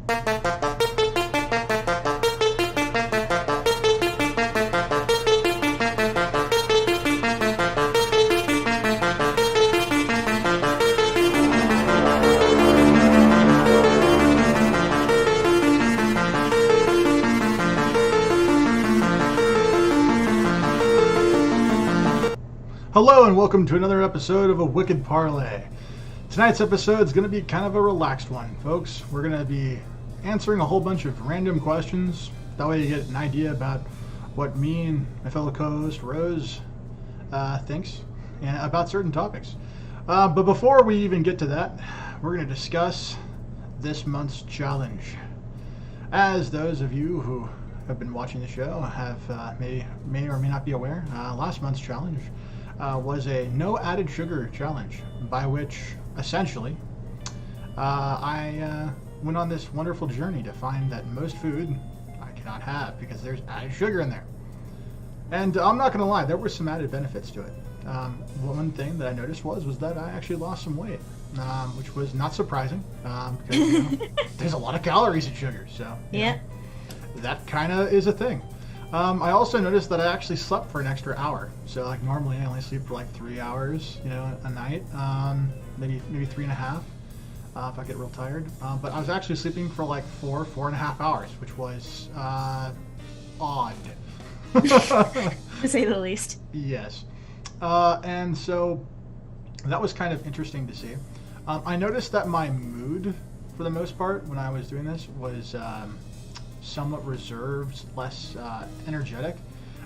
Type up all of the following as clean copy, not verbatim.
Hello and welcome to another episode of a Wicked Parley. Tonight's episode is going to be kind of a relaxed one, folks. We're going to be answering a whole bunch of random questions. That way you get an idea about what me and my fellow co-host Rose thinks about certain topics. But before we even get to that, we're going to discuss this month's challenge. As those of you who have been watching the show have may or may not be aware, last month's challenge was a no added sugar challenge, by which essentially I went on this wonderful journey to find that most food I cannot have because there's added sugar in there. And I'm not going to lie, there were some added benefits to it. One thing that I noticed was that I actually lost some weight, which was not surprising because there's a lot of calories in sugar, so yeah, that kind of is a thing. I also noticed that I actually slept for an extra hour. So like normally I only sleep for like 3 hours, a night, maybe 3.5 if I get real tired. But I was actually sleeping for like 4.5 hours, which was odd. To say the least. Yes. And so that was kind of interesting to see. I noticed that my mood, for the most part, when I was doing this, was somewhat reserved, less energetic.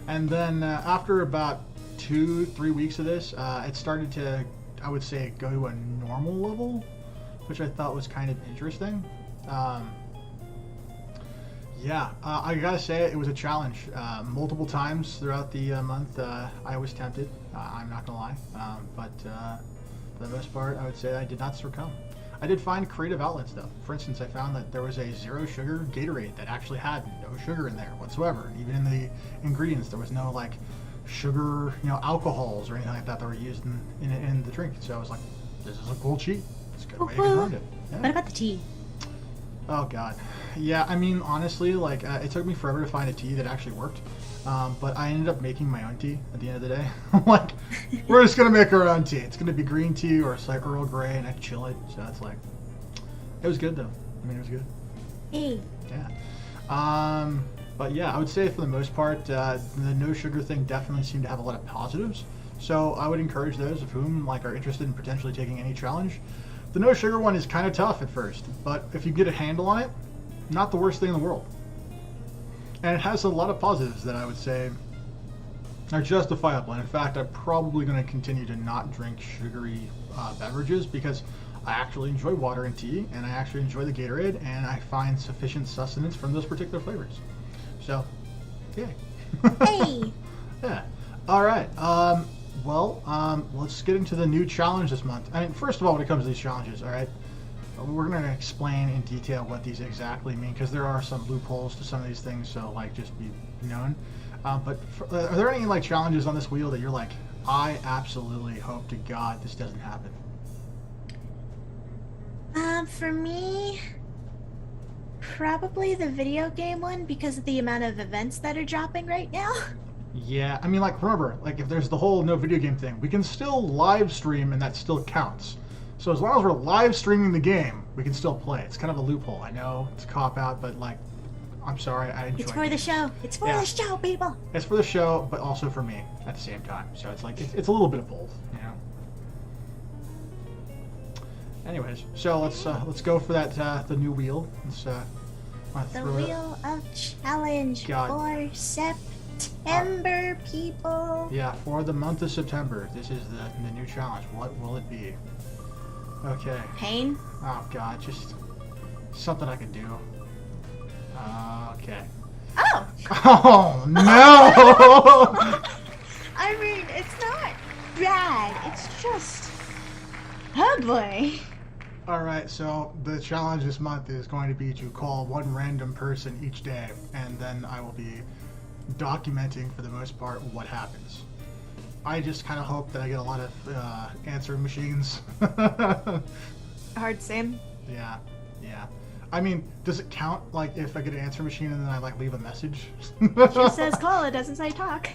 And then after about 2-3 weeks of this, it started to, I would say, go to a normal level, which I thought was kind of interesting. I gotta say it was a challenge. Multiple times throughout the month, I was tempted. I'm not gonna lie. But for the most part, I would say I did not succumb. I did find creative outlets though. For instance, I found that there was a 0 sugar Gatorade that actually had no sugar in there whatsoever. Even in the ingredients, there was no like sugar, alcohols or anything like that that were used in the drink. So I was like, this is a cool cheat. It's a good way to get around it. Yeah. What about the tea? Oh god. Yeah, I mean, honestly, like it took me forever to find a tea that actually worked. But I ended up making my own tea at the end of the day. I'm like, we're just gonna make our own tea. It's gonna be green tea or it's like Earl Grey, and I chill it. So it's like, it was good though. I mean, it was good. Hey. Yeah. But yeah, I would say for the most part, the no sugar thing definitely seemed to have a lot of positives. So I would encourage those of whom are interested in potentially taking any challenge. The no sugar one is kind of tough at first, but if you get a handle on it, not the worst thing in the world. And it has a lot of positives that I would say are justifiable. And in fact, I'm probably going to continue to not drink sugary beverages because I actually enjoy water and tea, and I actually enjoy the Gatorade, and I find sufficient sustenance from those particular flavors. So, yay. Hey! Yeah. All right. Let's get into the new challenge this month. I mean, first of all, when it comes to these challenges, all right, we're going to explain in detail what these exactly mean because there are some loopholes to some of these things, so just be known. But are there any challenges on this wheel that you're like, I absolutely hope to God this doesn't happen? For me, probably the video game one because of the amount of events that are dropping right now. Yeah, I mean, remember, if there's the whole no video game thing, we can still live stream and that still counts. So as long as we're live streaming the game, we can still play. It's kind of a loophole. I know it's a cop-out, but I'm sorry, I enjoy it. It's for the show. It's for the show, people. It's for the show, but also for me at the same time. So it's it's a little bit of both, Anyways, so let's go for that the new wheel. Let's the wheel of challenge for September, people. Yeah, for the month of September, this is the new challenge. What will it be? Okay. Pain? Oh god, just something I can do. Okay. Oh! Oh no! I mean, it's not bad. It's just... Oh boy. Alright, so the challenge this month is going to be to call one random person each day, and then I will be documenting for the most part what happens. I just kind of hope that I get a lot of answering machines. Hard sim. Yeah. I mean, does it count like if I get an answer machine and then I like leave a message? It just says call. It doesn't say talk.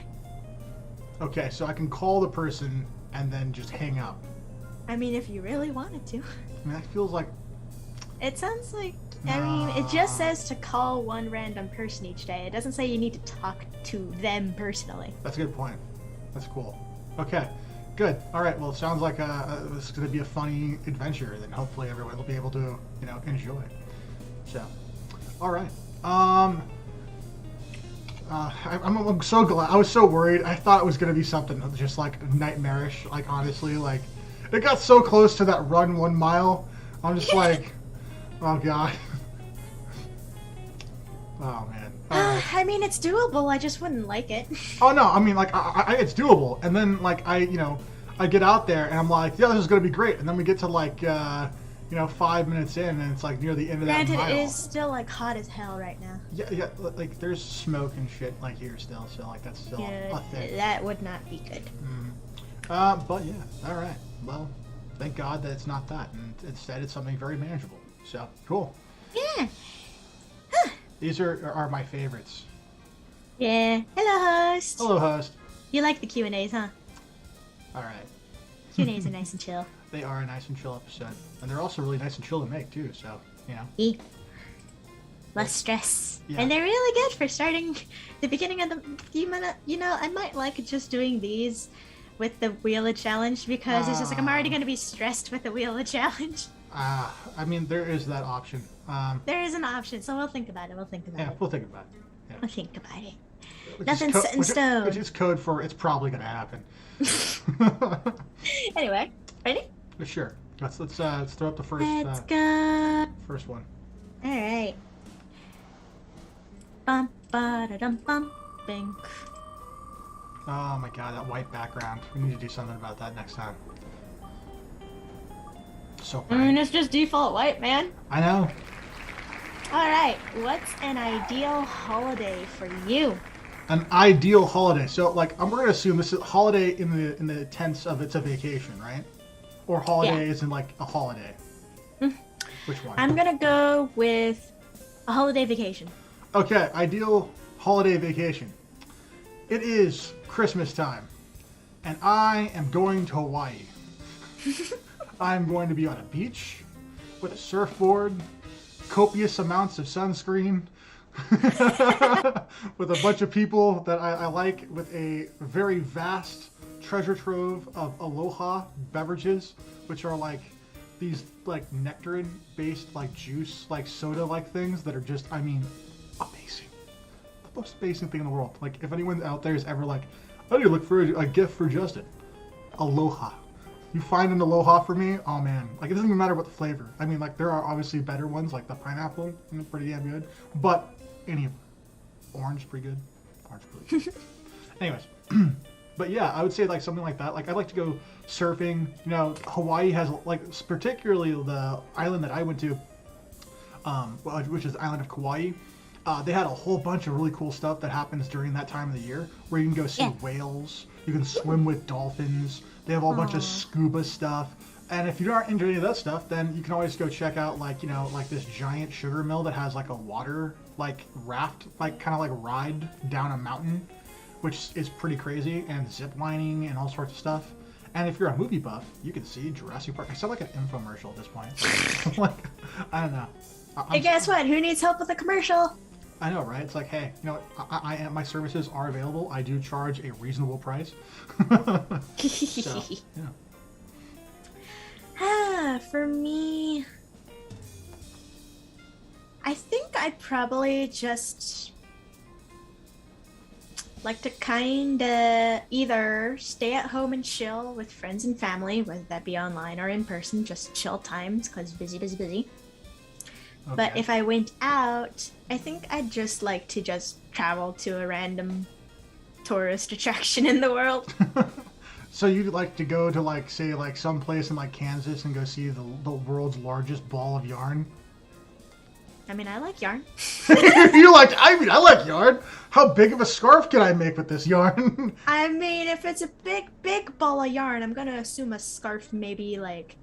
Okay, so I can call the person and then just hang up. I mean, if you really wanted to. I mean, that feels like. It sounds like. I mean, it just says to call one random person each day. It doesn't say you need to talk to them personally. That's a good point. That's cool. Okay, good. All right. Well, it sounds like this is going to be a funny adventure that hopefully everyone will be able to, enjoy. So, all right. I'm so glad. I was so worried. I thought it was going to be something just like nightmarish. Like honestly, like it got so close to that run 1 mile. I'm just like, oh god. Oh man. I mean, it's doable. I just wouldn't like it. Oh no, I mean like it's doable. And then like I get out there and I'm like, yeah, this is gonna be great. And then we get to like 5 minutes in and it's like near the end of that mile. Granted, it is still like hot as hell right now. Yeah, like there's smoke and shit like here still, so like that's still a thing. That would not be good. But yeah, all right. Well, thank God that it's not that, and instead it's something very manageable. So cool. Yeah. These are my favorites. Yeah. Hello, host. Hello, host. You like the Q&As, huh? All right. Q&As are nice and chill. They are a nice and chill episode, and they're also really nice and chill to make too. So less stress, yeah. And they're really good for starting the beginning of the few minutes. I might like just doing these with the wheel of challenge because it's just like I'm already going to be stressed with the wheel of challenge. I mean, there is that option. There is an option, so we'll think about it. We'll think about it. We'll think about it. Yeah. We'll think about it. Which Nothing's set in stone. Which is code for it's probably going to happen. Anyway, ready? Sure. Let's throw up the first. Let's go. First one. All right. Bum ba da dum bum bing. Oh my god, that white background. We need to do something about that next time. So bright. I mean, it's just default white, man. I know. All right, what's an ideal holiday for you? An ideal holiday. So, like, we're gonna assume this is holiday in the tense of it's a vacation, right? Or holiday is in like a holiday. Which one? I'm gonna go with a holiday vacation. Okay, ideal holiday vacation. It is Christmas time, and I am going to Hawaii. I'm going to be on a beach with a surfboard, copious amounts of sunscreen, with a bunch of people that I like, with a very vast treasure trove of aloha beverages, which are like these like nectarine based like juice, like soda like things that are just, I mean, amazing. The most amazing thing in the world. Like if anyone out there is ever like, I need to look for a gift for Justin. Aloha. You find an aloha for me, oh man. Like it doesn't even matter what the flavor. I mean, like there are obviously better ones, like the pineapple, pretty damn good. But any of them. Orange, pretty good. Orange, pretty good. Anyways. But yeah, I would say like something like that. Like I'd like to go surfing. Hawaii has like, particularly the island that I went to, which is the island of Kauai. They had a whole bunch of really cool stuff that happens during that time of the year, where you can go see whales, you can swim with dolphins. They have a whole bunch of scuba stuff. And if you aren't into any of that stuff, then you can always go check out like this giant sugar mill that has like a water like raft, like kind of like ride down a mountain, which is pretty crazy, and zip lining and all sorts of stuff. And if you're a movie buff, you can see Jurassic Park. I sound like an infomercial at this point. Like, I don't know. Hey, guess what? Who needs help with a commercial? I know, right? It's like, hey, I am, my services are available. I do charge a reasonable price. So, yeah. For me, I think I'd probably just like to kind of either stay at home and chill with friends and family, whether that be online or in person, just chill times because busy. Okay. But if I went out, I think I'd just like to just travel to a random tourist attraction in the world. So you'd like to go to like, say, like some place in like Kansas and go see the world's largest ball of yarn? I mean, I like yarn. I like yarn. How big of a scarf can I make with this yarn? I mean, if it's a big ball of yarn, I'm going to assume a scarf maybe like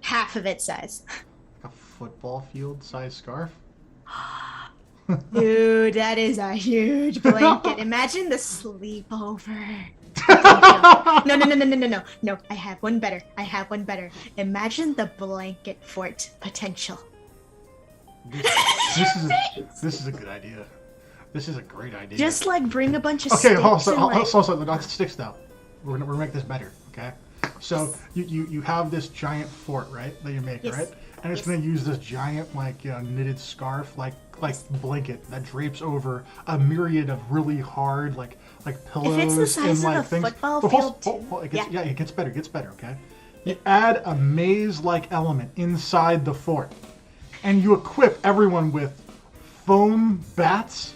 half of its size. Like a football field size scarf? Dude, that is a huge blanket. Imagine the sleepover. No. I have one better. Imagine the blanket fort potential. This is a good idea. This is a great idea. Just like bring a bunch of okay, sticks hold on, not sticks though. We're gonna make this better, okay? So you have this giant fort, right? That you're making, right? And it's gonna use this giant knitted scarf, like blanket that drapes over a myriad of really hard like pillows. If it's the size and of a things. football field, it gets better, okay? You add a maze-like element inside the fort, and you equip everyone with foam bats.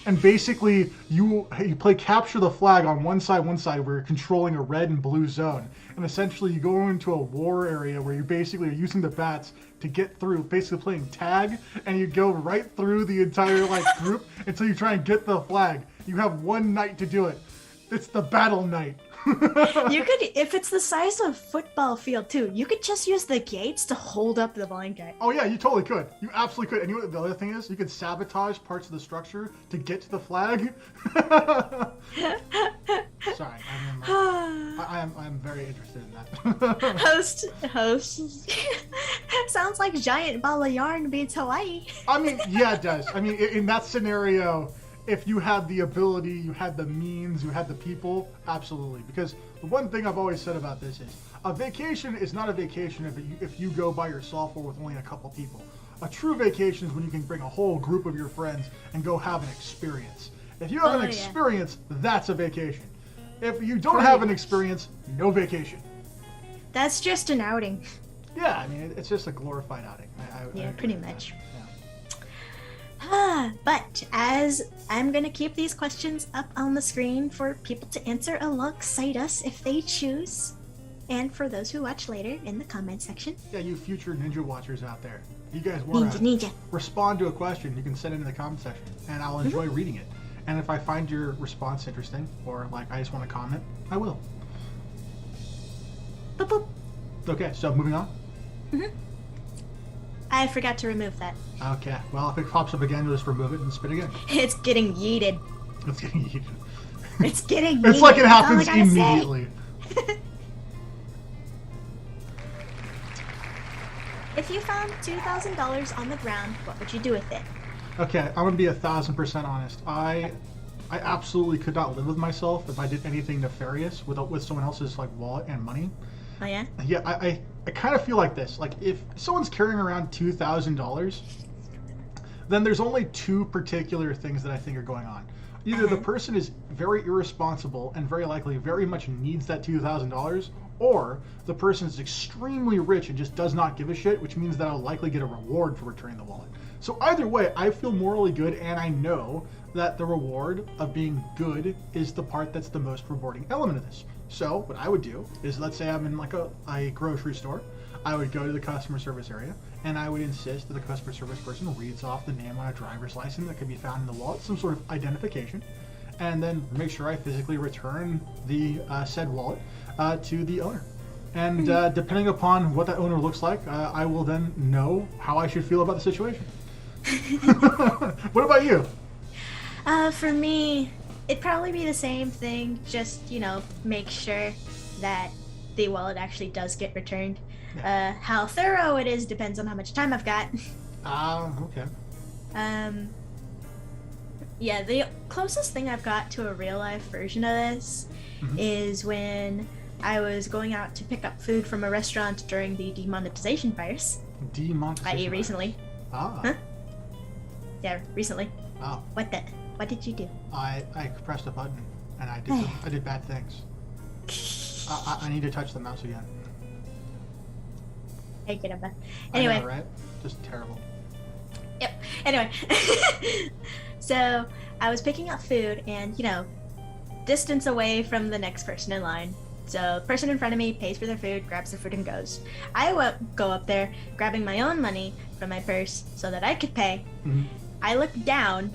And basically, you play capture the flag on one side where you're controlling a red and blue zone. And essentially, you go into a war area where you basically are using the bats to get through, basically playing tag, and you go right through the entire group until you try and get the flag. You have one night to do it. It's the battle night. You could, if it's the size of a football field too, you could just use the gates to hold up the blanket. Oh yeah, you totally could. You absolutely could. And you know what the other thing is? You could sabotage parts of the structure to get to the flag. Sorry, I'm very interested in that. Host. Sounds like giant ball of yarn beats Hawaii. I mean, yeah, it does. I mean, in that scenario, if you had the ability, you had the means, you had the people, absolutely. Because the one thing I've always said about this is, a vacation is not a vacation if you go by yourself or with only a couple people. A true vacation is when you can bring a whole group of your friends and go have an experience. If you have an experience, that's a vacation. If you don't have an experience, no vacation. That's just an outing. Yeah, I mean, it's just a glorified outing. Pretty much. But as I'm going to keep these questions up on the screen for people to answer alongside us if they choose, and for those who watch later in the comment section. Yeah, you future Ninja Watchers out there. You guys want to respond to a question, you can send it in the comment section, and I'll enjoy reading it. And if I find your response interesting, or I just want to comment, I will. Boop, boop. Okay, so moving on. I forgot to remove that. Okay, well, if it pops up again, just remove it and spit again. It's getting yeeted. It's getting yeeted. It's getting yeeted. It's like it happens immediately. If you found $2,000 on the ground, what would you do with it? Okay, I'm going to be 1,000% honest. I absolutely could not live with myself if I did anything nefarious with someone else's wallet and money. Oh yeah? Yeah, I kind of feel like this. If someone's carrying around $2,000, then there's only two particular things that I think are going on. Either the person is very irresponsible and very likely very much needs that $2,000, or the person is extremely rich and just does not give a shit, which means that I'll likely get a reward for returning the wallet. So either way, I feel morally good, and I know that the reward of being good is the part that's the most rewarding element of this. So what I would do is, let's say I'm in a grocery store, I would go to the customer service area, and I would insist that the customer service person reads off the name on a driver's license that could be found in the wallet, some sort of identification, and then make sure I physically return the said wallet to the owner. And depending upon what that owner looks like, I will then know how I should feel about the situation. What about you? For me, it'd probably be the same thing, just, make sure that the wallet actually does get returned. Yeah. How thorough it is depends on how much time I've got. Okay. Yeah, the closest thing I've got to a real life version of this is when I was going out to pick up food from a restaurant during the demonetization virus. Demonetization? I.e. recently. Ah. Huh? Yeah, recently. Oh. What did you do? I pressed a button and I did bad things. I need to touch the mouse again. I get it. Anyway. I know, right? Just terrible. Yep. Anyway. So I was picking up food and, distance away from the next person in line. So the person in front of me pays for their food, grabs their food, and goes. I go up there, grabbing my own money from my purse so that I could pay. I look down,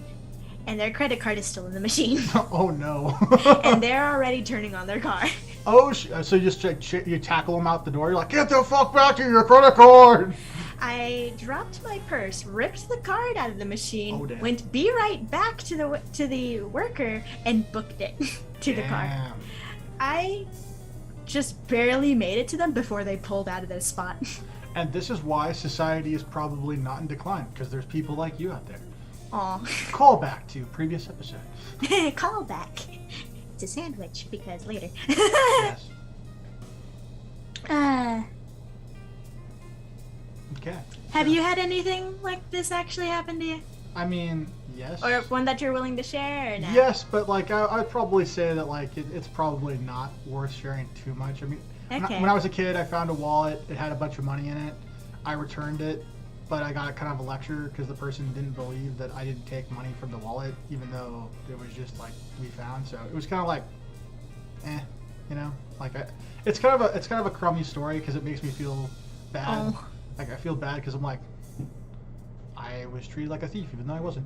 and their credit card is still in the machine. Oh no. And they're already turning on their car. Oh, so you just you tackle him out the door. You're like, get the fuck back to your credit card. I dropped my purse, ripped the card out of the machine, Oh, damn. went be right back to the worker, and booked it to the car. I just barely made it to them before they pulled out of their spot. And this is why society is probably not in decline, because there's people like you out there. Aw. Call back to previous episode. Call back. It's a sandwich because later. Yes. Okay. Have you had anything like this actually happen to you? I mean, yes. Or one that you're willing to share? Or no? Yes, but like I'd probably say that like it's probably not worth sharing too much. I mean, Okay. when I was a kid, I found a wallet. It had a bunch of money in it. I returned it, but I got kind of a lecture because the person didn't believe that I didn't take money from the wallet, even though it was just like we found. So it was kind of like, you know, like it's kind of a crummy story because it makes me feel bad. Oh. Like I feel bad because I'm like, I was treated like a thief even though I wasn't.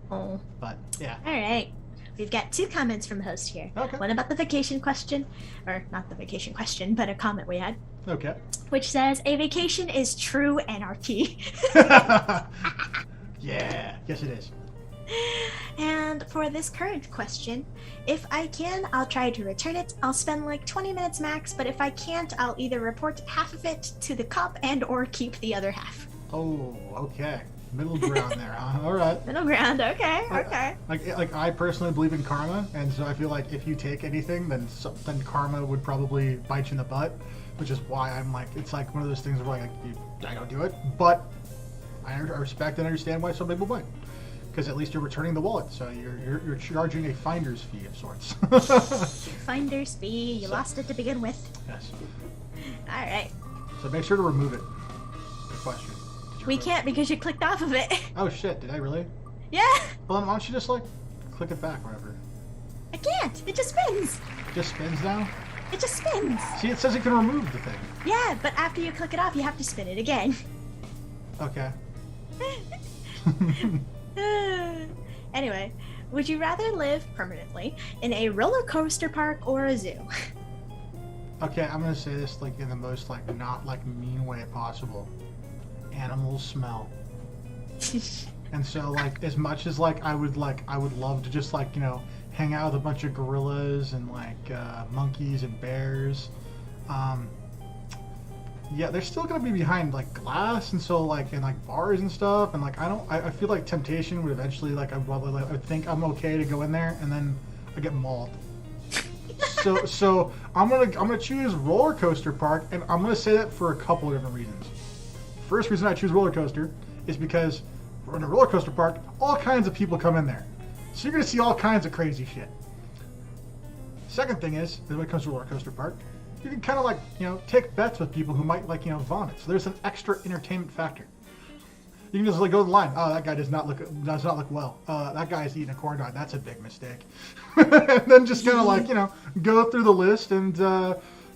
Oh. But yeah. All right. We've got 2 comments from host here. Okay. One about the vacation question, or not the vacation question, but a comment we had, Okay. which says, a vacation is true anarchy. Yeah. Yes, it is. And for this current question, if I can, I'll try to return it. I'll spend like 20 minutes max, but if I can't, I'll either report half of it to the cop and or keep the other half. Oh, okay. Middle ground there, huh? All right. Middle ground, okay, okay. Like I personally believe in karma, and so I feel like if you take anything, then karma would probably bite you in the butt, which is why I'm like, it's like one of those things where like I don't do it, but I respect and understand why some people might, because at least you're returning the wallet, so you're charging a finder's fee of sorts. Finder's fee, you lost it to begin with. Yes. All right. So make sure to remove it. Good question. We can't because you clicked off of it. Oh shit! Did I really? Yeah. Well, why don't you just like click it back, whatever. I can't. It just spins. It just spins now. It just spins. See, it says you can remove the thing. Yeah, but after you click it off, you have to spin it again. Okay. Anyway, would you rather live permanently in a roller coaster park or a zoo? Okay, I'm gonna say this like in the most like not like mean way possible. Animals smell. And so like as much as like I would love to just like, you know, hang out with a bunch of gorillas and like monkeys and bears. Yeah, they're still gonna be behind like glass, and so like in like bars and stuff, and like I feel like temptation would eventually like I would think I'm okay to go in there, and then I get mauled. So I'm gonna choose roller coaster park, and I'm gonna say that for a couple of different reasons. First reason I choose roller coaster is because in a roller coaster park, all kinds of people come in there, so you're gonna see all kinds of crazy shit. Second thing is, when it comes to roller coaster park, you can kind of like, you know, take bets with people who might like, you know, vomit. So there's an extra entertainment factor. You can just like go to the line. Oh, that guy does not look well. That guy's eating a corn dog. That's a big mistake. And then just kind of like, you know, go through the list and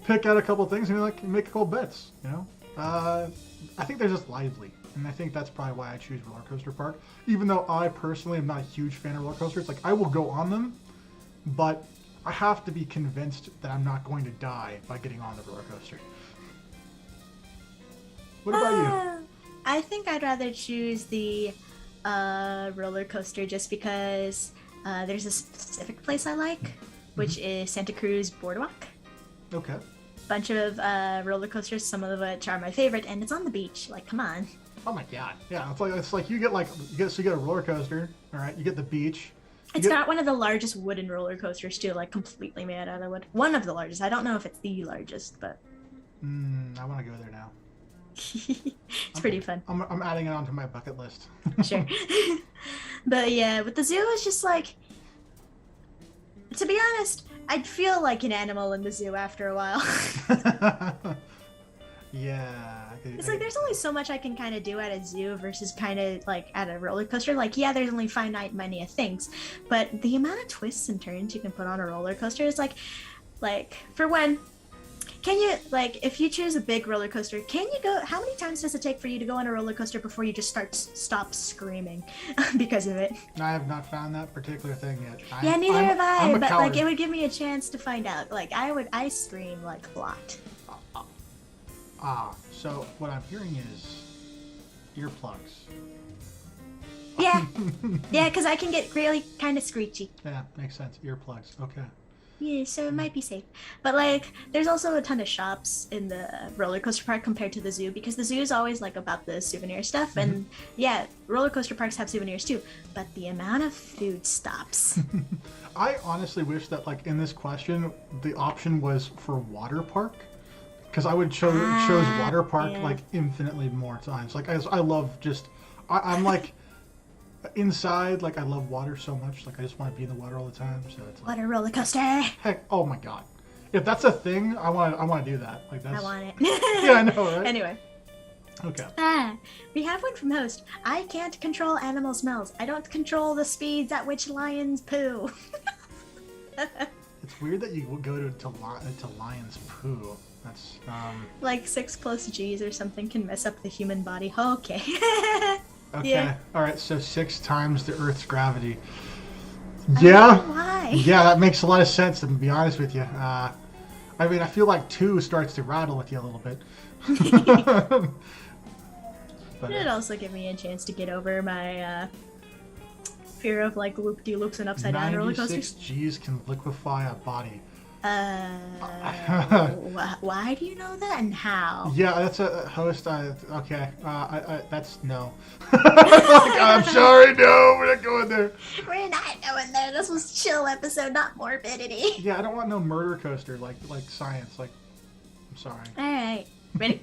pick out a couple of things and like make a couple bets. You know, I think they're just lively, and I think that's probably why I choose roller coaster park. Even though I personally am not a huge fan of roller coasters, like I will go on them, but I have to be convinced that I'm not going to die by getting on the roller coaster. What about you? I think I'd rather choose the roller coaster just because there's a specific place I like, which is Santa Cruz Boardwalk. Okay. Bunch of roller coasters, some of which are my favorite, and it's on the beach. Like, come on. Oh my god! Yeah, it's like you get a roller coaster. All right, you get the beach. It's got one of the largest wooden roller coasters too, like completely made out of wood. One of the largest. I don't know if it's the largest, but. I want to go there now. It's pretty fun. I'm adding it onto my bucket list. Sure. But yeah, with the zoo, it's just like, to be honest, I'd feel like an animal in the zoo after a while. Yeah. It's like there's only so much I can kind of do at a zoo versus kind of like at a roller coaster. Like, yeah, there's only finite many of things, but the amount of twists and turns you can put on a roller coaster is like for one, Can you, like, if you choose a big roller coaster, can you go? How many times does it take for you to go on a roller coaster before you just stop screaming because of it? I have not found that particular thing yet. Yeah, neither have I. But coward. like, it would give me a chance to find out. Like, I scream like a lot. So what I'm hearing is earplugs. Yeah, yeah, because I can get really kind of screechy. Yeah, makes sense. Earplugs. Okay. Yeah, so it might be safe. But like, there's also a ton of shops in the roller coaster park compared to the zoo, because the zoo is always like about the souvenir stuff, and yeah, roller coaster parks have souvenirs too. But the amount of food stops. I honestly wish that, like, in this question, the option was for water park, because I would chose water park like infinitely more times. Like I love just I'm like. Inside, like, I love water so much. Like, I just want to be in the water all the time. So it's like, Water roller coaster. heck, oh my god! If that's a thing, I want to do that. Like, that's. I want it. Yeah, I know, right? Anyway. Okay. We have one from host. I can't control animal smells. I don't control the speeds at which lions poo. It's weird that you would go to lion's poo. That's like 6 plus G's or something can mess up the human body. Okay. Okay. Yeah. All right. So 6 times the Earth's gravity. I Yeah. don't know why. Yeah, that makes a lot of sense. To be honest with you, I mean, I feel like 2 starts to rattle with you a little bit. But It'd also give me a chance to get over my fear of like loop-de-loops and upside down roller 96 coasters. G's can liquefy a body. Why do you know that and how? Yeah, that's a host. Okay, that's no. Like, I'm sorry, no, we're not going there. We're not going there. This was chill episode, not morbidity. Yeah, I don't want no murder coaster like science. Like, I'm sorry. All right, ready?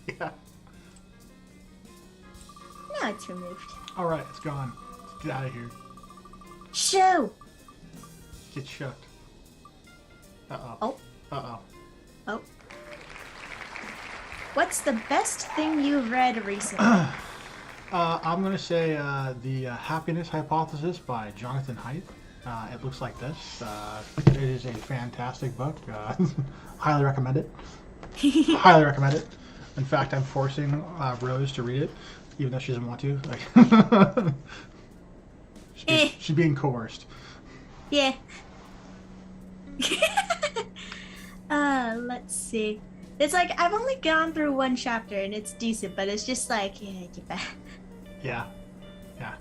Yeah. Now it's removed. All right, it's gone. Let's get out of here. Shoo! Get shucked. Uh-oh. Oh. Uh-oh. Oh. What's the best thing you've read recently? I'm going to say The Happiness Hypothesis by Jonathan Haidt. It looks like this. It is a fantastic book. Highly recommend it. Highly recommend it. In fact, I'm forcing Rose to read it, even though she doesn't want to. Like, she's being coerced. Yeah. Let's see. It's like I've only gone through 1 chapter and it's decent, but it's just like, yeah, get back. Yeah. Yeah.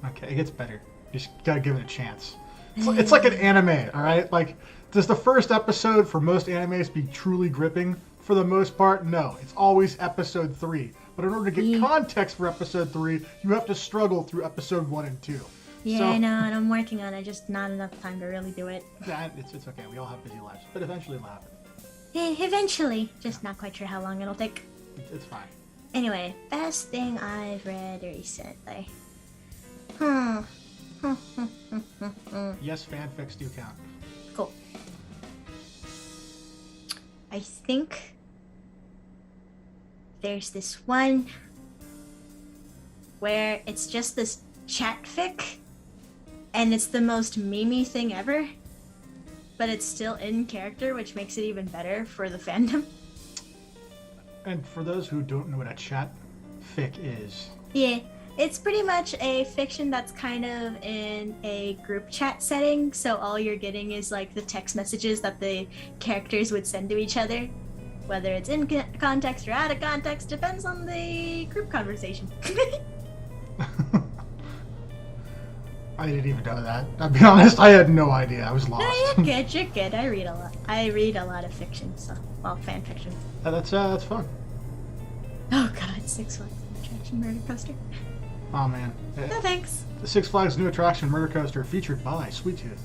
Okay, it gets better. You just gotta give it a chance. It's like an anime, alright? Like, does the first episode for most animes be truly gripping? For the most part, no. It's always episode 3. But in order to get context for episode 3, you have to struggle through episode 1 and 2. Yeah, So, I know, and I'm working on it. Just not enough time to really do it. yeah, it's okay. We all have busy lives. But eventually it'll happen. Yeah, eventually. Just not quite sure how long it'll take. It's fine. Anyway, best thing I've read recently. Yes, fanfics do count. Cool. I think there's this one where it's just this chat fic, and it's the most memey thing ever, but it's still in character, which makes it even better for the fandom. And for those who don't know what a chat fic is, Yeah, it's pretty much a fiction that's kind of in a group chat setting, so all you're getting is like the text messages that the characters would send to each other. Whether it's in context or out of context depends on the group conversation. I didn't even know that. I'll be honest, I had no idea. I was lost. No, you're good, you're good. I read a lot of fiction, so, well, fan fiction. That's fun. Oh god, Six Flags Attraction Murder Coaster. Oh man. No thanks. The Six Flags new attraction Murder Coaster featured by Sweet Tooth.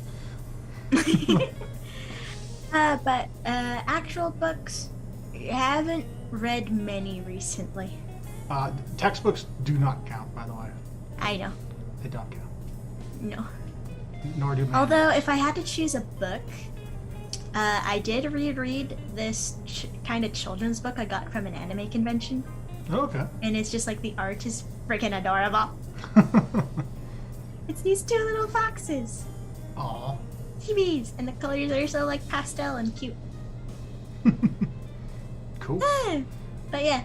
But actual books, I haven't read many recently. Textbooks do not count, by the way. I know. They don't count. No. Nor do many. Although, if I had to choose a book, I did reread this kind of children's book I got from an anime convention. Oh, okay. And it's just like the art is freaking adorable. It's these 2 little foxes. Aw. Chibi's, and the colors are so like pastel and cute. Cool. But yeah.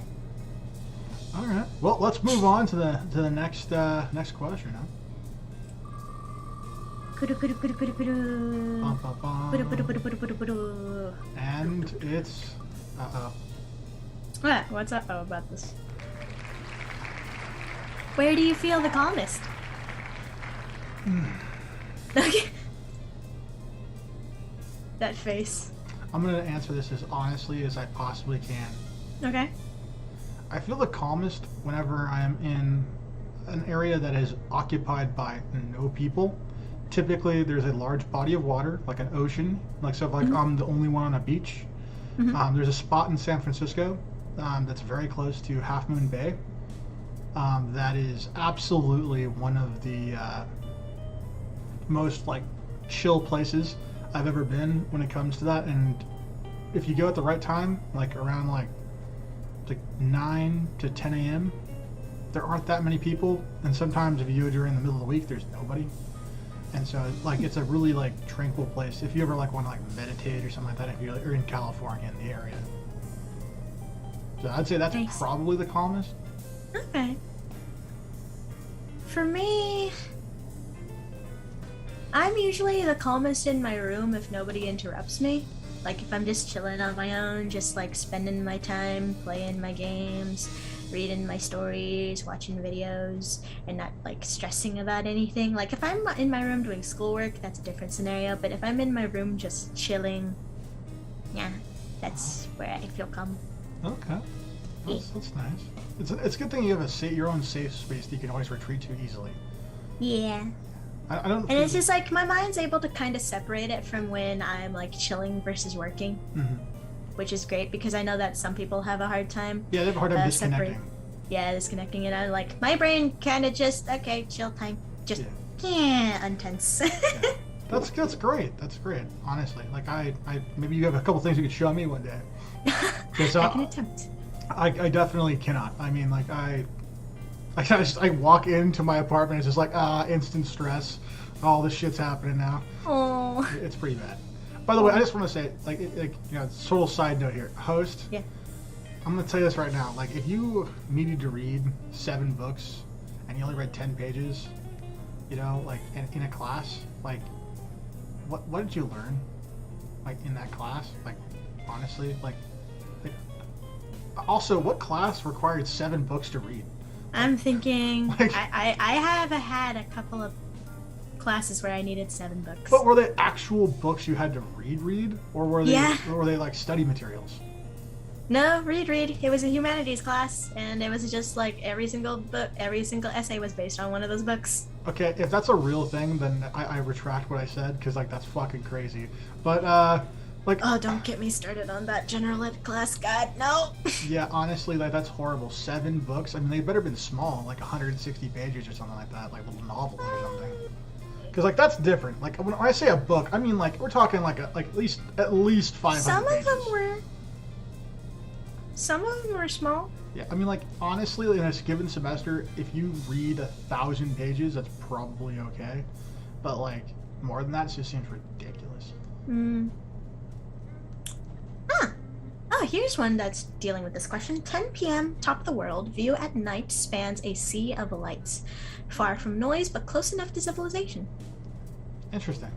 All right. Well, let's move on to the next next question. Huh? Bum, bum, bum. And it's What? What's up about this? Where do you feel the calmest? Okay. That face. I'm gonna answer this as honestly as I possibly can. Okay. I feel the calmest whenever I'm in an area that is occupied by no people. Typically, there's a large body of water, like an ocean. Like so, if like I'm the only one on a beach. There's a spot in San Francisco that's very close to Half Moon Bay. That is absolutely one of the most like chill places I've ever been when it comes to that. And if you go at the right time, like around like 9 to 10 a.m., there aren't that many people. And sometimes if you go during the middle of the week, there's nobody. And so like it's a really like tranquil place if you ever like want to like meditate or something like that, if you're in California in the area. So I'd say that's probably the calmest. Okay. For me, I'm usually the calmest in my room if nobody interrupts me. Like if I'm just chilling on my own, just like spending my time playing my games, reading my stories, watching videos, and not like stressing about anything. Like if I'm in my room doing schoolwork, that's a different scenario. But if I'm in my room just chilling, yeah, that's where I feel calm. Okay. That's nice. It's a good thing you have your own safe space that you can always retreat to easily. Yeah. I don't. And it's just like my mind's able to kind of separate it from when I'm like chilling versus working, which is great because I know that some people have a hard time. Yeah, they have a hard time disconnecting. Disconnecting it. I like my brain kind of just chill time, just untense. Yeah. That's great. That's great. Honestly, like I maybe you have a couple things you could show me one day. I can attempt. I definitely cannot. I mean, like I walk into my apartment, it's just like instant stress. All this shit's happening now. Oh. It's pretty bad. By the way, I just want to say, like total side note here, host. Yeah. I'm gonna tell you this right now. Like, if you needed to read 7 books and you only read 10 pages, like in a class, like, what did you learn? Like in that class, like honestly, like also, what class required 7 books to read? I'm thinking I have had a couple of classes where I needed 7 books. But were they actual books you had to read, or were they like study materials? No, read. It was a humanities class, and it was just like every single essay was based on one of those books. Okay, if that's a real thing, then I retract what I said, because like that's fucking crazy. But like, oh, don't get me started on that general ed class, God, no. Yeah, honestly, like that's horrible. 7 books. I mean, they better been small, like 160 pages or something like that, like little novels or something. Because like that's different. Like when I say a book, I mean like we're talking like at least 500 Some pages. Some of them were small. Yeah, I mean like honestly, in a given semester, if you read 1,000 pages, that's probably okay. But like more than that, it just seems ridiculous. Oh, here's one that's dealing with this question. 10 p.m., top of the world, view at night spans a sea of lights. Far from noise, but close enough to civilization. Interesting.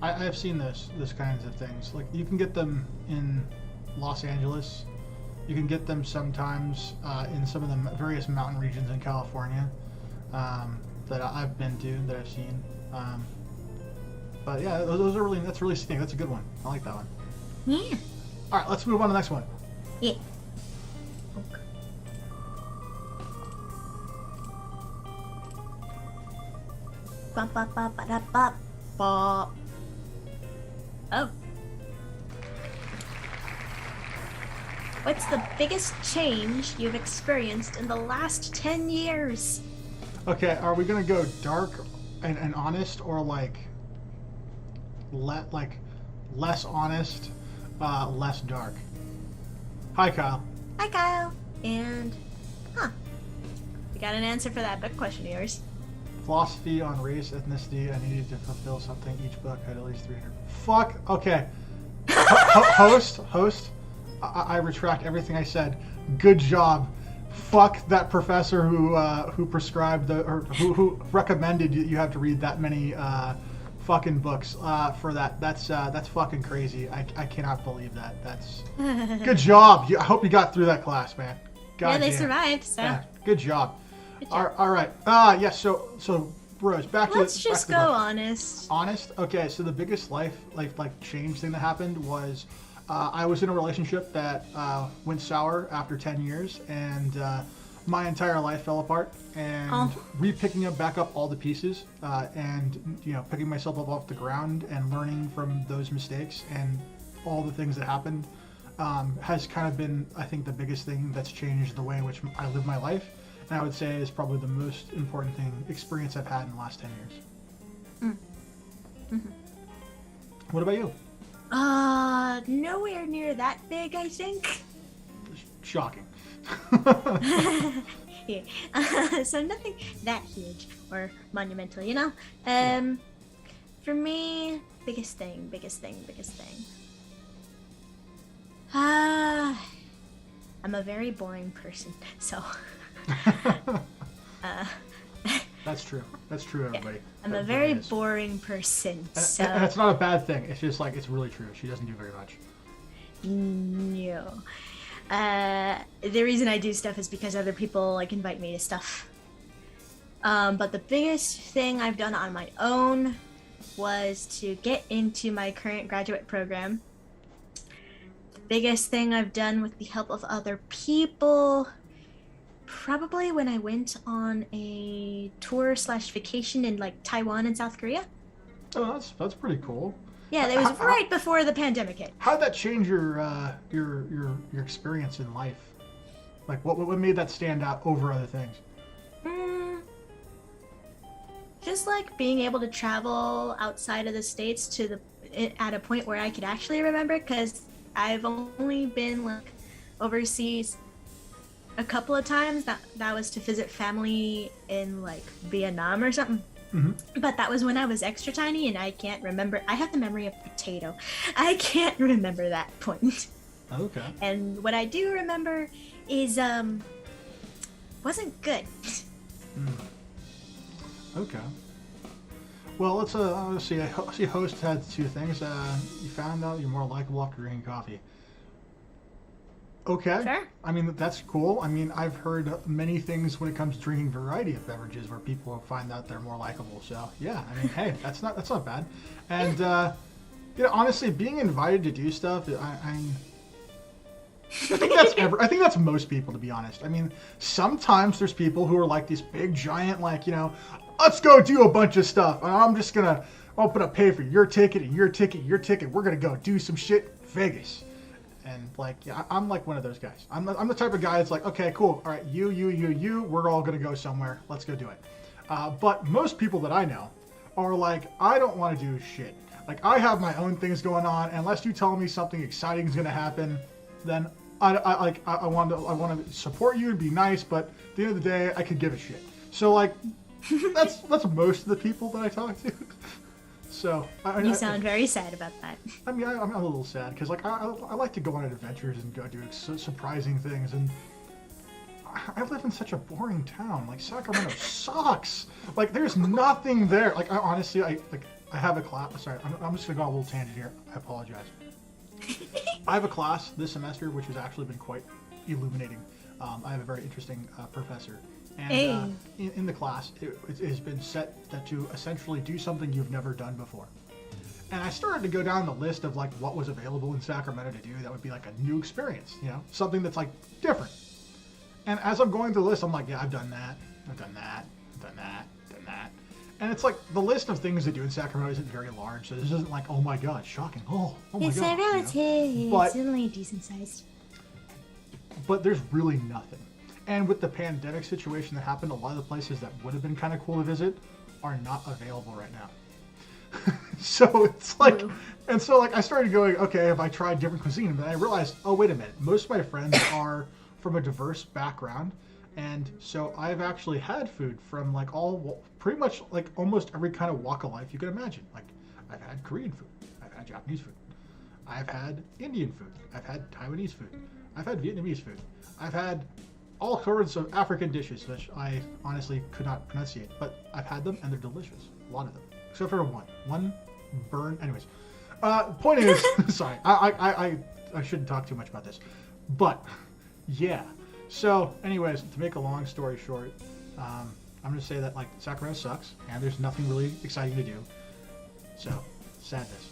I have seen this kinds of things. Like you can get them in Los Angeles. You can get them sometimes in some of the various mountain regions in California that I've been to, that I've seen. But yeah, that's really sneaky. That's a good one. I like that one. Yeah. All right, let's move on to the next one. Yeah. Oh. What's the biggest change you've experienced in the last 10 years? Okay, are we gonna go dark and honest, or like less honest, less dark? Hi, Kyle. Hi, Kyle. And, we got an answer for that book question of yours. Philosophy on race, ethnicity. I needed to fulfill something. Each book had at least 300. Fuck. Okay. Host. I retract everything I said. Good job. Fuck that professor who prescribed or who recommended you have to read that many fucking books for that. That's fucking crazy. I cannot believe that. That's good job. I hope you got through that class, man. God yeah, they damn. survived. So Yeah, good job. good job. All right. Yes. So Rose, Let's just go honest. Honest. Okay. So the biggest life change thing that happened was I was in a relationship that went sour after 10 years, and my entire life fell apart. And re-picking back up all the pieces, and picking myself up off the ground and learning from those mistakes and all the things that happened has kind of been, I think, the biggest thing that's changed the way in which I live my life. And I would say is probably the most important experience I've had in the last 10 years. Mm-hmm. What about you? Nowhere near that big, I think. Shocking. Yeah. So nothing that huge or monumental, For me, biggest thing. I'm a very boring person, so. That's true, everybody. I'm a very boring person, so. And it's not a bad thing. It's just it's really true. She doesn't do very much. No. The reason I do stuff is because other people invite me to stuff. But the biggest thing I've done on my own was to get into my current graduate program. The biggest thing I've done with the help of other people, probably when I went on a tour/vacation in Taiwan and South Korea. Oh, that's pretty cool. Yeah, that was right before the pandemic hit. How did that change your experience in life? What made that stand out over other things? Just being able to travel outside of the States at a point where I could actually remember, because I've only been overseas a couple of times. That was to visit family in Vietnam or something. Mm-hmm. But that was when I was extra tiny, and I can't remember. I have the memory of a potato. I can't remember that point. Okay. And what I do remember is wasn't good. Okay. Well, let's see. I see. Host had two things. You found out you're more likable after drinking coffee. Okay. Sure. I mean, that's cool. I mean, I've heard many things when it comes to drinking a variety of beverages where people find out they're more likable. So yeah, I mean, hey, that's not bad. And honestly, being invited to do stuff, I think that's most people, to be honest. I mean, sometimes there's people who are these big giant, let's go do a bunch of stuff. And I'm just gonna pay for your ticket and your ticket, your ticket. We're gonna go do some shit in Vegas. And I'm one of those guys. I'm the type of guy that's okay, cool. All right, you. We're all gonna go somewhere. Let's go do it. But most people that I know are I don't want to do shit. I have my own things going on. Unless you tell me something exciting is gonna happen, then I want to support you and be nice. But at the end of the day, I could give a shit. So that's most of the people that I talk to. So you sound very sad about that. I mean, I'm a little sad because I like to go on adventures and go do surprising things, and I live in such a boring town. Sacramento sucks. There's nothing there. I honestly, I have a class. Sorry, I'm just gonna go on a little tangent here. I apologize. I have a class this semester which has actually been quite illuminating. I have a very interesting professor. And in the class, it has been set to essentially do something you've never done before. And I started to go down the list of what was available in Sacramento to do that would be a new experience, something that's different. And as I'm going through the list, I'm yeah, I've done that, I've done that, I've done that, done that. And it's the list of things to do in Sacramento isn't very large, so this isn't oh my god, shocking, oh my god. It's relative, it's only decent sized. But there's really nothing. And with the pandemic situation that happened, a lot of the places that would have been kind of cool to visit are not available right now. So it's and so I started going, okay, have I tried different cuisine? But I realized, oh, wait a minute. Most of my friends are from a diverse background. And so I've actually had food from pretty much almost every kind of walk of life you can imagine. I've had Korean food. I've had Japanese food. I've had Indian food. I've had Taiwanese food. I've had Vietnamese food. I've had all sorts of African dishes, which I honestly could not pronunciate, but I've had them and they're delicious. A lot of them, except for one. One burn. Anyways, point is, sorry, I shouldn't talk too much about this, but yeah. So, anyways, to make a long story short, I'm gonna say that like Sacramento sucks, and there's nothing really exciting to do. So, sadness.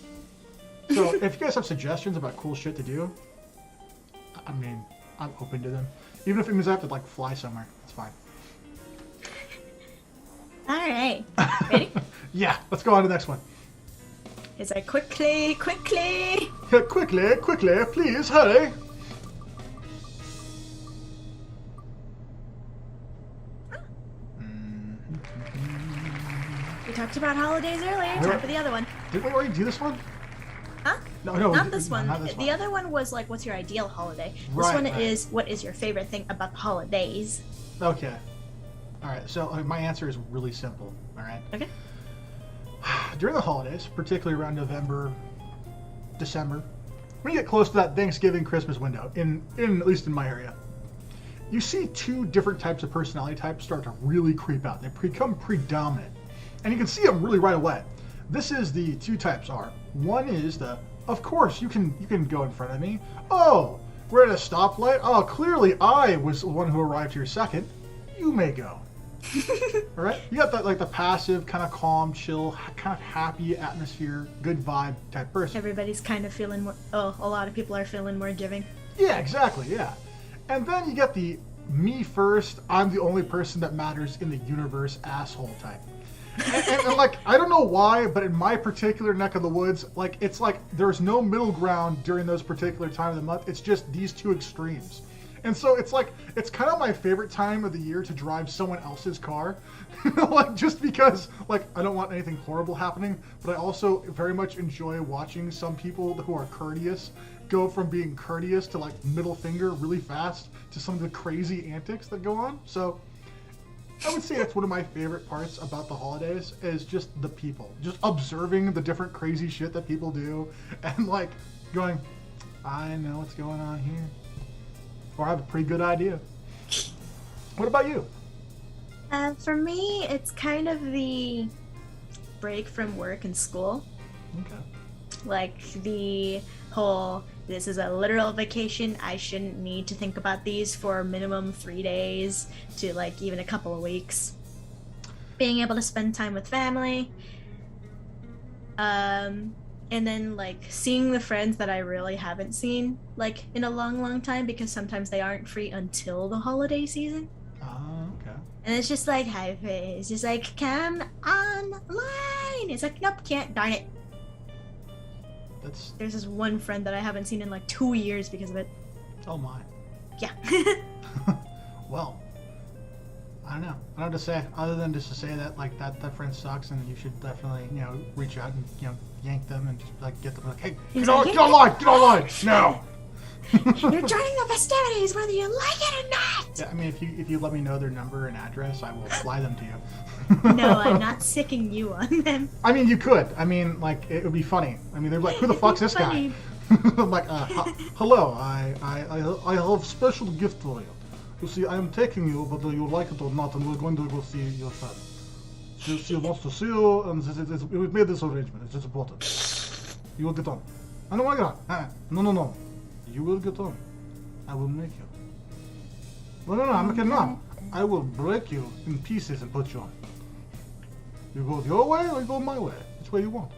So, if you guys have suggestions about cool shit to do, I mean, I'm open to them. Even if it means I have to like fly somewhere, it's fine. All right, ready? Yeah, let's go on to the next one. It's like quickly. Yeah, quickly, please, hurry. We talked about holidays earlier. Time for the other one. Did we already do this one? Huh? No, not this one. Not this one. The other one was like, what's your ideal holiday? Right, this one right. is, what is your favorite thing about the holidays? Okay. All right. So my answer is really simple. All right. Okay. During the holidays, particularly around November, December, when you get close to that Thanksgiving, Christmas window, in at least in my area, you see two different types of personality types start to really creep out. They become predominant, and you can see them really right away. This is the two types are. One is the, of course, you can go in front of me. Oh, we're at a stoplight. Oh, clearly I was the one who arrived here second. You may go. All right, you got that like the passive, kind of calm, chill, kind of happy atmosphere, good vibe type person. Everybody's kind of feeling more. Oh, a lot of people are feeling more giving. Yeah, exactly. Yeah, and then you get the me first. I'm the only person that matters in the universe asshole type. And like, I don't know why, but in my particular neck of the woods, like it's like there's no middle ground during those particular time of the month. It's just these two extremes. And so it's like, it's kind of my favorite time of the year to drive someone else's car. Like, just because, like, I don't want anything horrible happening, but I also very much enjoy watching some people who are courteous go from being courteous to, like, middle finger really fast to some of the crazy antics that go on. So I would say that's one of my favorite parts about the holidays is just the people. Just observing the different crazy shit that people do and, like, going, I know what's going on here. Or I have a pretty good idea. What about you? For me, it's kind of the break from work and school. Okay. Like the whole, this is a literal vacation. I shouldn't need to think about these for minimum 3 days to like even a couple of weeks. Being able to spend time with family. And then like seeing the friends that I really haven't seen like in a long time because sometimes they aren't free until the holiday season. Oh, okay. And it's just like, hi, it's just like, come online. It's like, nope, can't, darn it. There's this one friend that I haven't seen in like 2 years because of it. Oh my. Yeah. Well, I don't know. I don't know what to say other than just to say that like that friend sucks and you should definitely, you know, reach out and, you know, yank them and just like get them like, hey, get online now. You're joining the festivities whether you like it or not. Yeah, I mean, if you let me know their number and address, I will fly them to you. No, I'm not sicking you on them. I mean, you could. I mean, like, it would be funny. I mean, they're like, who the fuck's this guy? I'm like, hello, I have a special gift for you. You see, I am taking you, whether you like it or not, and we're going to go see your friend. She wants to see you, and we made this arrangement. It's just important. You will get on. I don't want to get on. No. You will get on. I will make you. No, I'm not kidding. No. I will break you in pieces and put you on. You go your way or you go my way. Which way you want?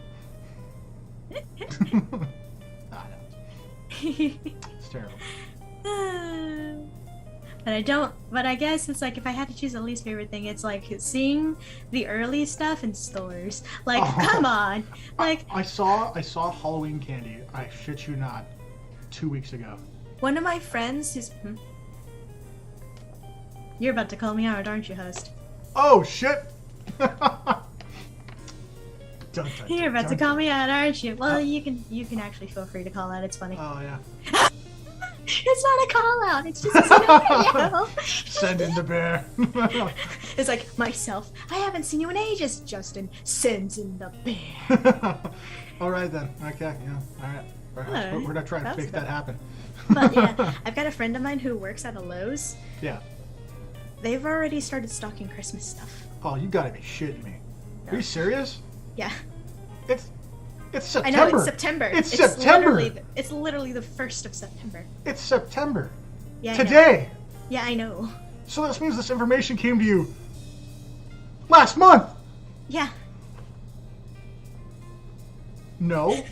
It's terrible. But I guess it's like if I had to choose a least favorite thing, it's like seeing the early stuff in stores. Like, come on. Like I saw Halloween candy, I shit you not, 2 weeks ago. One of my friends is You're about to call me out, aren't you, host? Oh shit. You're about to call me out, aren't you? Well, you can actually feel free to call out. It's funny. Oh yeah. It's not a call out. It's just a scenario. Send in the bear. It's like myself. I haven't seen you in ages. Justin sends in the bear. All right then. Okay. Yeah. All right. We're not trying to make that happen. But yeah, I've got a friend of mine who works at a Lowe's. Yeah. They've already started stocking Christmas stuff. Oh, you gotta be shitting me. No. Are you serious? Yeah. It's September. I know, it's September. It's September. It's literally the 1st of September. It's September. Yeah. Today. Yeah, I know. So this means this information came to you last month. Yeah. No.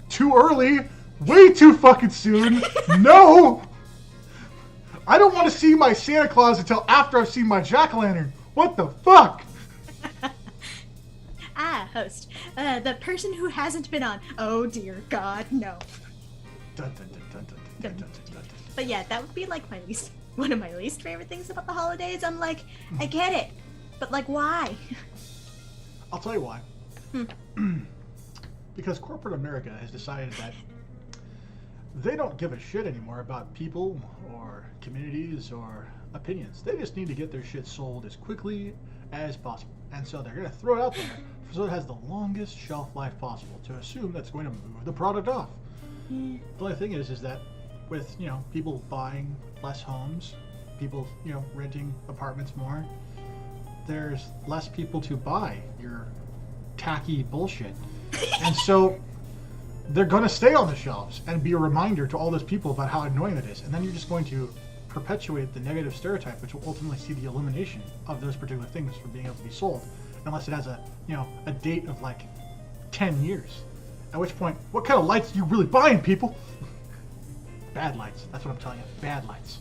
Too early. Way too fucking soon. No. I don't want to see my Santa Claus until after I've seen my jack-o'-lantern. What the fuck? Host. The person who hasn't been on. Oh dear God, no. But yeah, that would be like one of my least favorite things about the holidays. I'm like, I get it, but like, why? I'll tell you why. Because corporate America has decided that they don't give a shit anymore about people or communities or opinions. They just need to get their shit sold as quickly as possible. And so they're going to throw it out there so it has the longest shelf life possible to assume that's going to move the product off. The only thing is that with, people buying less homes, people, renting apartments more, there's less people to buy your tacky bullshit. And so they're going to stay on the shelves and be a reminder to all those people about how annoying it is. And then you're just going to perpetuate the negative stereotype, which will ultimately see the elimination of those particular things from being able to be sold, unless it has a date of like 10 years. At which point, what kind of lights are you really buying, people? Bad lights. That's what I'm telling you. Bad lights.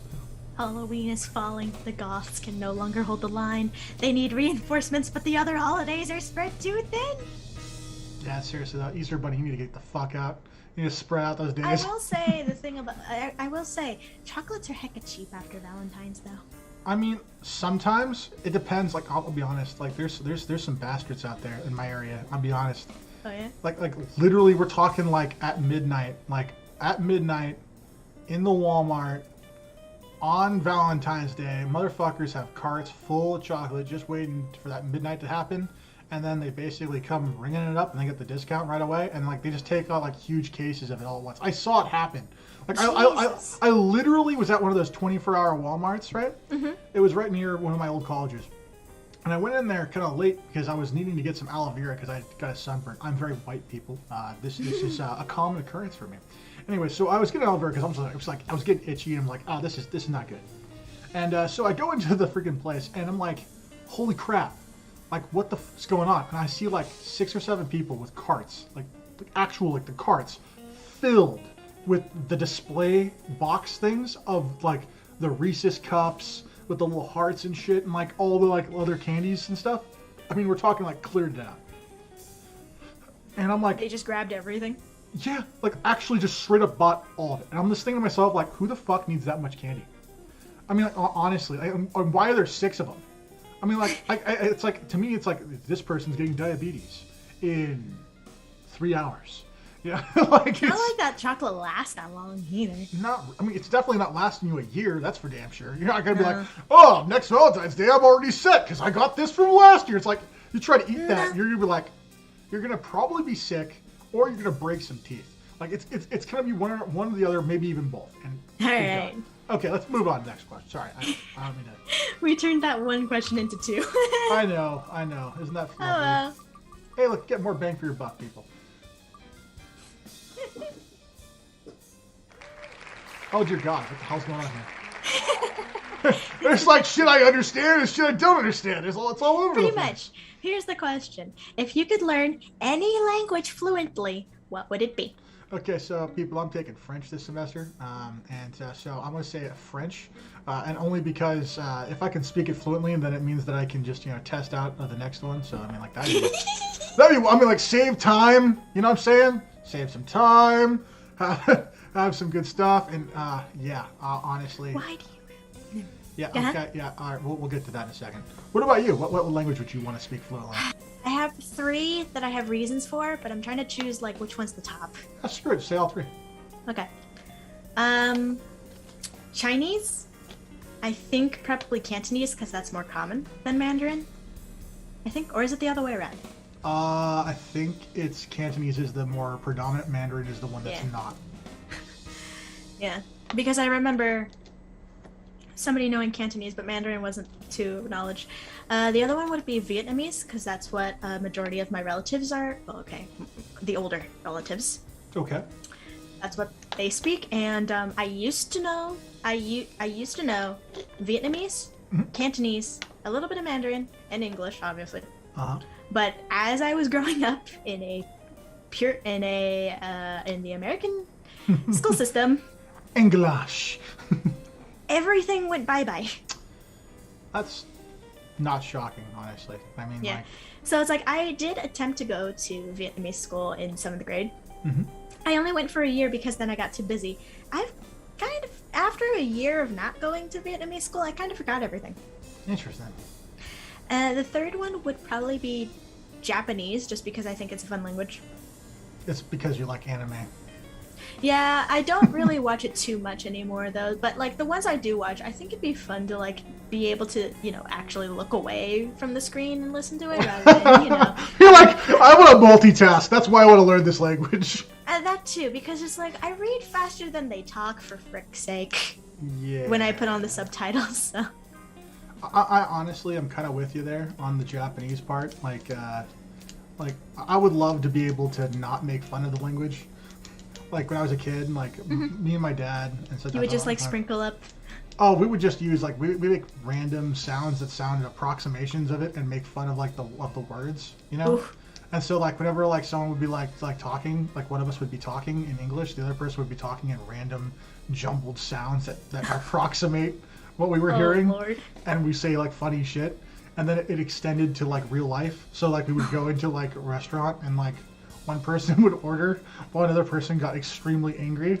Halloween is falling. The goths can no longer hold the line. They need reinforcements, but the other holidays are spread too thin. Yeah, seriously, though, Easter Bunny, you need to get the fuck out. You need to spread out those days. I will say the thing about I will say chocolates are hecka cheap after Valentine's, though. I mean, sometimes it depends. Like, I'll be honest. Like, there's some bastards out there in my area. I'll be honest. Oh yeah. Like literally, we're talking like at midnight. Like at midnight, in the Walmart, on Valentine's Day, motherfuckers have carts full of chocolate just waiting for that midnight to happen. And then they basically come ringing it up and they get the discount right away. And like they just take out like huge cases of it all at once. I saw it happen. Like I literally was at one of those 24-hour Walmarts, right? Mm-hmm. It was right near one of my old colleges. And I went in there kind of late because I was needing to get some aloe vera because I got a sunburn. I'm very white, people. This is a common occurrence for me. Anyway, so I was getting aloe vera because I was getting itchy and I'm like, this is not good. And so I go into the freaking place and I'm like, holy crap. Like, what the f*** is going on? And I see, like, 6 or 7 people with carts, like actual, like, the carts filled with the display box things of, like, the Reese's cups with the little hearts and shit and, like, all the, like, other candies and stuff. I mean, we're talking, like, cleared down. And I'm like... They just grabbed everything? Yeah, like, actually just straight up bought all of it. And I'm just thinking to myself, like, who the fuck needs that much candy? I mean, like, honestly, why are there 6 of them? I mean, like, it's like, to me, it's like, this person's getting diabetes in 3 hours. Yeah, like, it's not like that chocolate lasts that long either. I mean, it's definitely not lasting you a year, that's for damn sure. You're not going to be like, oh, next Valentine's Day, I'm already set because I got this from last year. It's like, you try to eat that, you're going to be like, you're going to probably be sick or you're going to break some teeth. Like, it's going to be one or the other, maybe even both. And all right. Okay, let's move on to the next question. Sorry, I don't mean to... We turned that one question into 2. I know. Isn't that fun? Hello. Hey, look, get more bang for your buck, people. Oh, dear God, what the hell's going on here? There's like shit I understand and shit I don't understand. It's all over Pretty the place. much. Here's the question. If you could learn any language fluently, what would it be? Okay, so people, I'm taking French this semester, so I'm going to say French, and only because if I can speak it fluently, then it means that I can just, test out the next one. So, I mean, like, like, save time, you know what I'm saying? Save some time, have some good stuff, and, honestly. Why do you... Yeah, okay, yeah, all right, we'll get to that in a second. What about you? What language would you want to speak fluently? I have 3 that I have reasons for, but I'm trying to choose, like, which one's the top. That's screw it. Say all 3. Okay. Chinese. I think probably Cantonese, because that's more common than Mandarin. I think, or is it the other way around? I think it's Cantonese is the more predominant. Mandarin is the one that's not. Yeah, because I remember somebody knowing Cantonese, but Mandarin wasn't to knowledge. The other one would be Vietnamese, because that's what a majority of my relatives are. Oh, okay, the older relatives. Okay. That's what they speak, and I used to know. I used to know Vietnamese, Cantonese, a little bit of Mandarin, and English, obviously. But as I was growing up in the American school system, English. everything went bye-bye. That's not shocking, honestly. I mean, yeah. So it's like I did attempt to go to Vietnamese school in 7th grade. I only went for a year because then I got too busy. I've kind of, after a year of not going to Vietnamese school, I kind of forgot everything. Interesting. The third one would probably be Japanese, just because I think it's a fun language. It's because you like anime. Yeah, I don't really watch it too much anymore, though. But, like, the ones I do watch, I think it'd be fun to, like, be able to, you know, actually look away from the screen and listen to it, rather than, you know... You're like, I want to multitask. That's why I want to learn this language. That, too, because it's like, I read faster than they talk, for frick's sake. Yeah. When I put on the subtitles, so... I honestly am kind of with you there on the Japanese part. Like, I would love to be able to not make fun of the language. Like, when I was a kid, like, me and my dad... and such. You would just, like, sprinkle up... Oh, we would just use, like, we make random sounds that sounded approximations of it and make fun of, like, the words, you know? Oof. And so, like, whenever, like, someone would be, like talking, like, one of us would be talking in English, the other person would be talking in random jumbled sounds that approximate what we were hearing. Lord. And we say, like, funny shit. And then it extended to, like, real life. So, like, we would go into, like, a restaurant and, like, one person would order while another person got extremely angry.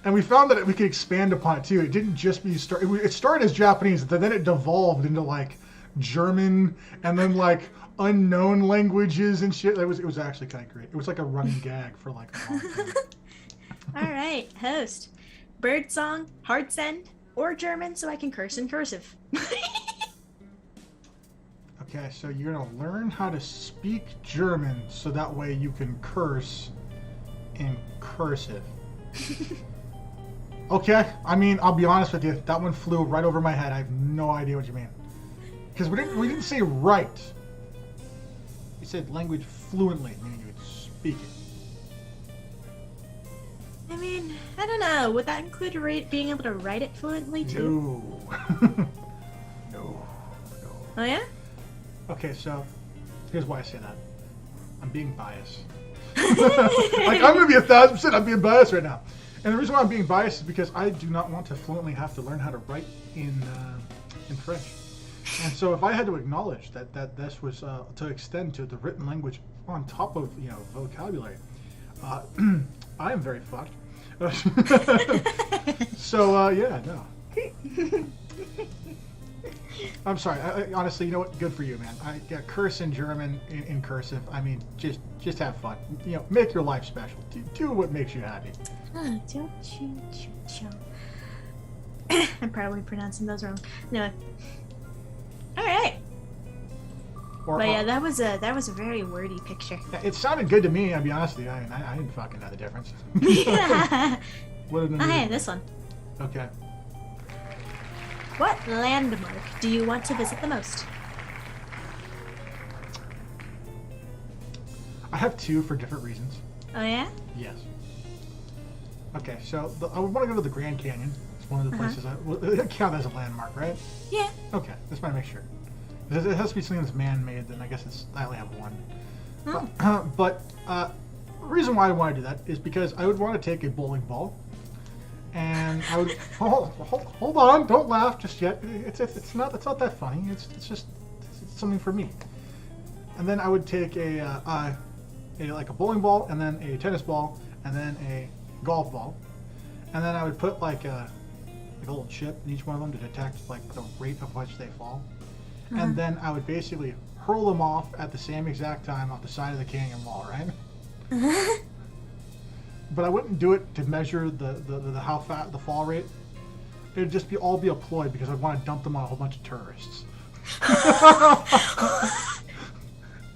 And we found that we could expand upon it, too. It didn't just be... It started as Japanese, but then it devolved into, like, German and then, like, unknown languages and shit. It was actually kind of great. It was like a running gag for, like, a long time. All right, host. Bird song, hard send, or German so I can curse in cursive. Okay, so you're going to learn how to speak German so that way you can curse in cursive. Okay, I mean, I'll be honest with you. That one flew right over my head. I have no idea what you mean. Because we didn't say right. We said language fluently, meaning you would speak it. I mean, I don't know. Would that include being able to write it fluently, too? No. No. Oh, yeah? Okay, so here's why I say that. I'm being biased. Like, I'm going to be 1,000%. I'm being biased right now. And the reason why I'm being biased is because I do not want to fluently have to learn how to write in French. And so if I had to acknowledge that this was to extend to the written language on top of, you know, vocabulary, I am very fucked. So, yeah, no. I'm sorry. I, honestly, you know what? Good for you, man. I curse in German in cursive. I mean, just have fun. You know, make your life special. Do what makes you happy. I'm probably pronouncing those wrong. No. All right. But yeah, that was a very wordy picture. It sounded good to me. I'll be honest with you. I mean, I didn't fucking know the difference. Hey, this one. Okay. What landmark do you want to visit the most? I have two for different reasons. Oh, yeah? Yes. Okay, so I would want to go to the Grand Canyon. It's one of the places it count as a landmark, right? Yeah. Okay, just want to make sure. If it has to be something that's man-made, then I guess I only have one. Oh. But the reason why I want to do that is because I would want to take a bowling ball. And I would hold on, don't laugh just yet. It's not that funny. It's something for me. And then I would take a bowling ball, and then a tennis ball, and then a golf ball, and then I would put like a little chip in each one of them to detect like the rate of which they fall, and then I would basically hurl them off at the same exact time off the side of the canyon wall, right? But I wouldn't do it to measure the how fast the fall rate. It would just all be a ploy because I'd want to dump them on a whole bunch of tourists.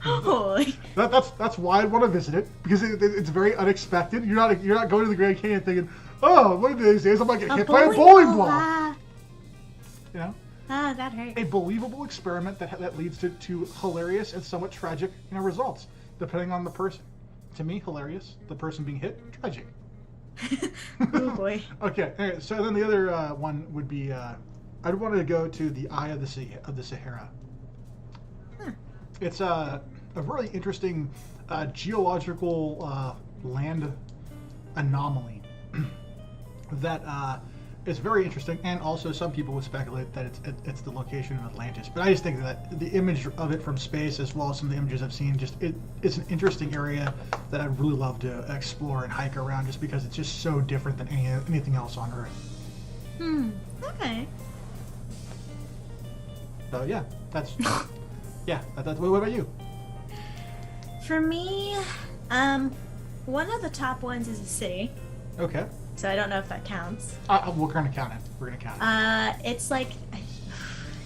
Oh. That's why I want to visit it, because it's very unexpected. You're not going to the Grand Canyon thinking, oh, one of these days I'm gonna get hit by a bowling ball. You know. Ah, that hurt. A believable experiment that leads to hilarious and somewhat tragic, results, depending on the person. To me, hilarious. The person being hit, tragic. Oh boy. Okay. Anyway, so then the other one would be, I'd want to go to the Eye of the Sahara. It's a really interesting geological land anomaly that is very interesting, and also some people would speculate that it's the location of Atlantis. But I just think that the image of it from space, as well as some of the images I've seen, it's an interesting area that I'd really love to explore and hike around, just because it's just so different than anything else on Earth. Okay. So yeah, that's what about you? For me, one of the top ones is a city. Okay. So I don't know if that counts. We're gonna count it. It's like,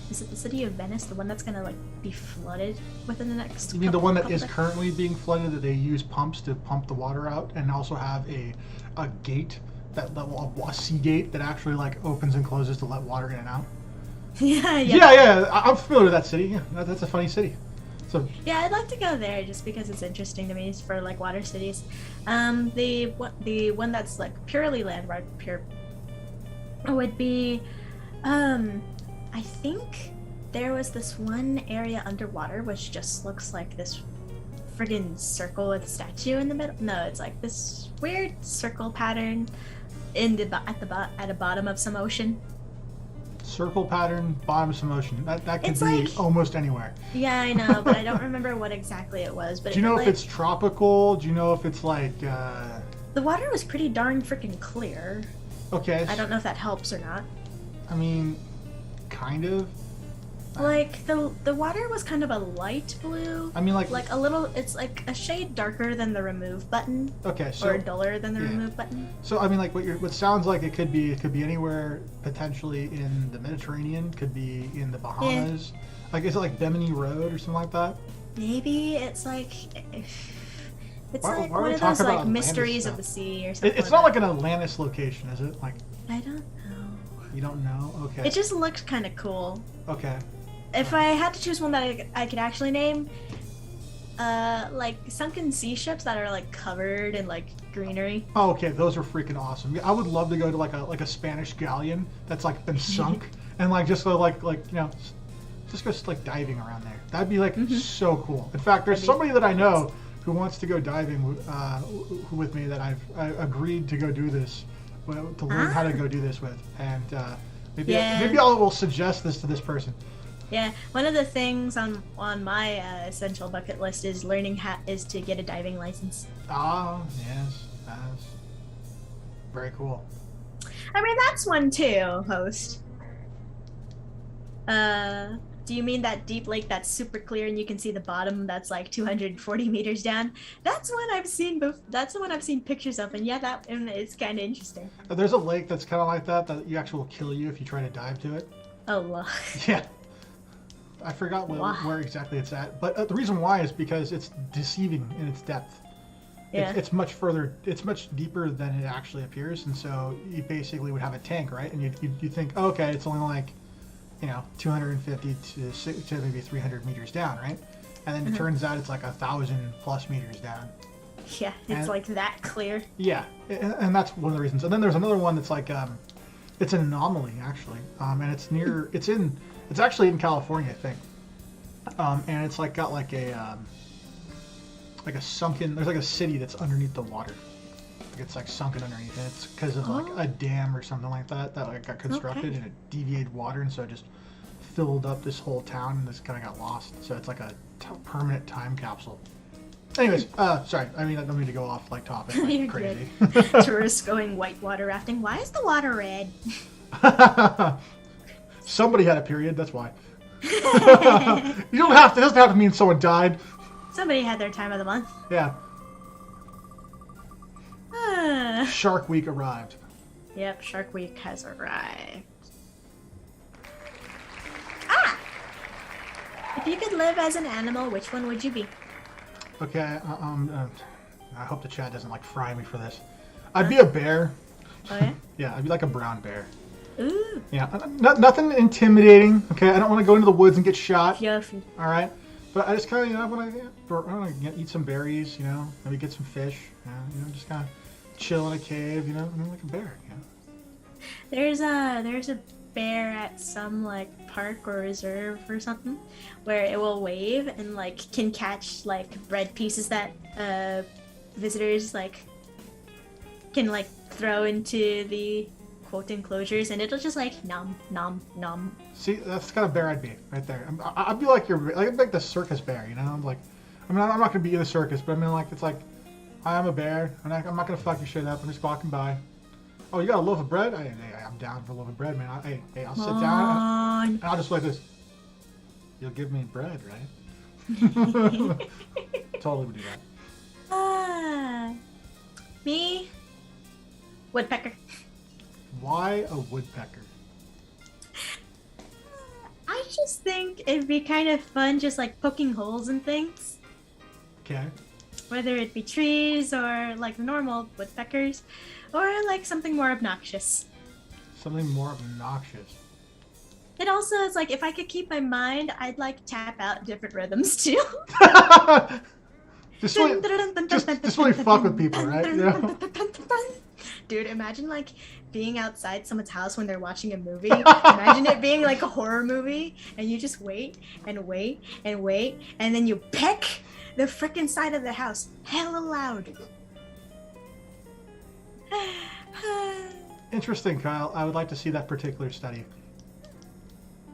is it the city of Venice, the one that's gonna like be flooded within the next? You mean the one that is currently being flooded, that they use pumps to pump the water out, and also have a gate a sea gate that actually like opens and closes to let water in and out? Yeah. I'm familiar with that city. Yeah, that's a funny city. So yeah, I'd like to go there just because it's interesting to me for like water cities. The one that's like purely landmark would be, I think there was this one area underwater which just looks like this friggin' circle with a statue in the middle. No, it's like this weird circle pattern at the bottom of some ocean. Circle pattern, bottom of some ocean. That could be like, almost anywhere. Yeah, I know, but I don't remember what exactly it was. But do you know if it's tropical? Do you know if it's like? The water was pretty darn freaking clear. Okay. I don't know if that helps or not. I mean, kind of. Like the water was kind of a light blue. I mean, like a little. It's like a shade darker than the remove button. Okay, so or duller than the remove button. So I mean, like what sounds like it could be anywhere potentially in the Mediterranean. Could be in the Bahamas. Yeah. Like, is it like Bemini Road or something like that? Maybe it's like. It's why like one of those like mysteries of the sea or something. It's not like an Atlantis location, is it? Like. I don't know. You don't know? Okay. It just looked kind of cool. Okay. If I had to choose one that I could actually name, like sunken sea ships that are like covered in like greenery. Oh, okay, those are freaking awesome. I would love to go to like a Spanish galleon that's like been sunk and like just go like just go like diving around there. That'd be like so cool. In fact, there's somebody that I know who wants to go diving with me that I've agreed to go do this, to learn how to go do this with, and maybe I will suggest this to this person. Yeah, one of the things on my essential bucket list is is to get a diving license. Ah, yes, that's very cool. I mean, that's one too, host. Do you mean that deep lake that's super clear and you can see the bottom? That's like 240 meters down. That's one I've seen. That's the one I've seen pictures of, and yeah, that is kind of interesting. There's a lake that's kind of like that you actually will kill you if you try to dive to it. Oh, look. Yeah. I forgot where exactly it's at, but the reason why is because it's deceiving in its depth. Yeah. It's much further. It's much deeper than it actually appears, and so you basically would have a tank, right? And you think, oh, okay, it's only like, 250 to maybe 300 meters down, right? And then it turns out it's like 1,000+ meters down. Yeah, it's like that clear. Yeah, and that's one of the reasons. And then there's another one that's like, it's an anomaly actually, and it's near. It's actually in California, I think, and it's like got like a sunken. There's like a city that's underneath the water. Like it's like sunken underneath, and it's because of like a dam or something like that like got constructed and it deviated water, and so it just filled up this whole town, and this kind of got lost. So it's like a permanent time capsule. Anyways, sorry. I mean, I don't mean to go off like topic like crazy. Tourists going whitewater rafting. Why is the water red? Somebody had a period, that's why. It doesn't have to mean someone died. Somebody had their time of the month. Yeah. Shark Week arrived. Yep, Shark Week has arrived. If you could live as an animal, which one would you be? Okay, I hope the chat doesn't like fry me for this. I'd be a bear. Oh yeah. Yeah, I'd be like a brown bear. Ooh. Yeah, nothing intimidating. Okay, I don't want to go into the woods and get shot. Fluffy. All right, but I just kind of want to eat some berries. You know, maybe get some fish. You know, just kind of chill in a cave. You know, like a bear. You know. There's a bear at some like park or reserve or something where it will wave and like can catch like bread pieces that visitors like can like throw into the quote enclosures, and it'll just like nom nom nom. See, that's the kind of bear I'd be right there. I'd be like I'd be like the circus bear, you know. I'm not gonna be in the circus, but I mean, like, it's like, I'm a bear, and I'm not gonna fuck your shit up. I'm just walking by. Oh, you got a loaf of bread? I'm down for a loaf of bread, man. Hey, I'll sit down and I'll just like this. You'll give me bread, right? Totally would do that. Me, woodpecker. Why a woodpecker? I just think it'd be kind of fun just like poking holes in things. Okay. Whether it be trees or like normal woodpeckers or like something more obnoxious. Something more obnoxious. It also is like if I could keep my mind, I'd like tap out different rhythms too. just really fuck with people, right? You know? Dude, imagine like being outside someone's house when they're watching a movie. Imagine it being like a horror movie, and you just wait and wait and wait, and then you peck the frickin' side of the house hella loud. Interesting, Kyle. I would like to see that particular study.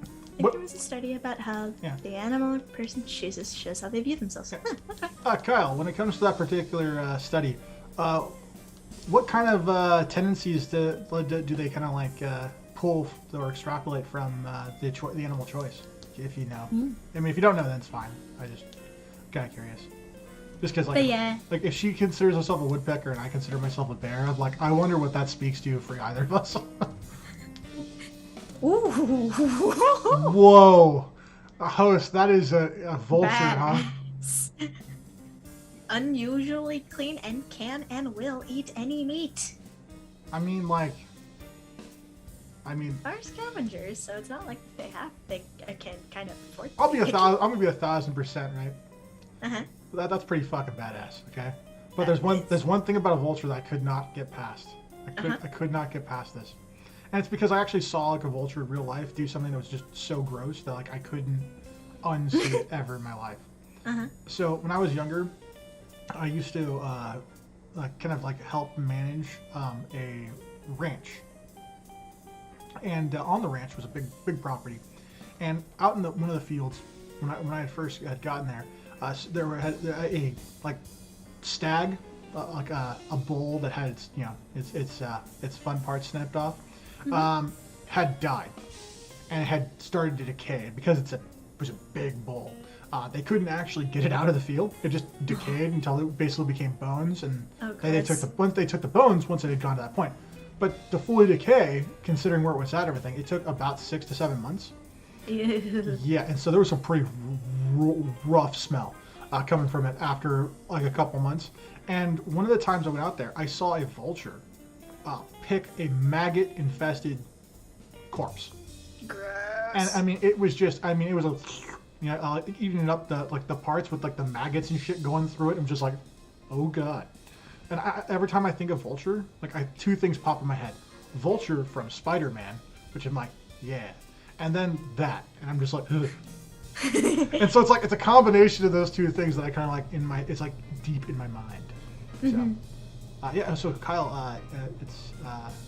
I think there was a study about how the animal a person chooses shows how they view themselves. Yeah. Okay. Kyle, when it comes to that particular study, what kind of tendencies do they kind of like pull or extrapolate from the animal choice, if you know? I mean, if you don't know, then it's fine. I just kind of curious. Just because, like if she considers herself a woodpecker and I consider myself a bear, I'm like, I wonder what that speaks to for either of us. Ooh. Whoa. A host, that is a vulture, huh? Unusually clean and can and will eat any meat. I mean, Are scavengers, so it's not like they can kind of afford. I'm gonna be 1,000%, right? Uh-huh. That's pretty fucking badass, okay? But there's one thing about a vulture that I could not get past. I could not get past this. And it's because I actually saw like a vulture in real life do something that was just so gross that like I couldn't unsee it ever in my life. Uh-huh. So when I was younger, I used to kind of like help manage a ranch. And on the ranch was a big property. And out in one of the fields, when I had first gotten there, there were a like stag, like a bull that had its fun parts snipped off, had died, and it had started to decay because it was a big bull. They couldn't actually get it out of the field. It just decayed until it basically became bones, and once they took the bones once it had gone to that point. But to fully decay, considering where it was at, everything, it took about 6 to 7 months. Ew. Yeah, and so there was some pretty rough smell coming from it after like a couple months. And one of the times I went out there, I saw a vulture pick a maggot-infested corpse. Gross. And I mean, it was eating up the parts with like the maggots and shit going through it. I'm just like, oh god. And every time I think of vulture, like two things pop in my head: vulture from Spider-Man, which I'm like, yeah, and then that, and I'm just like, ugh. And so it's a combination of those two things that I kind of like it's like deep in my mind. So so Kyle,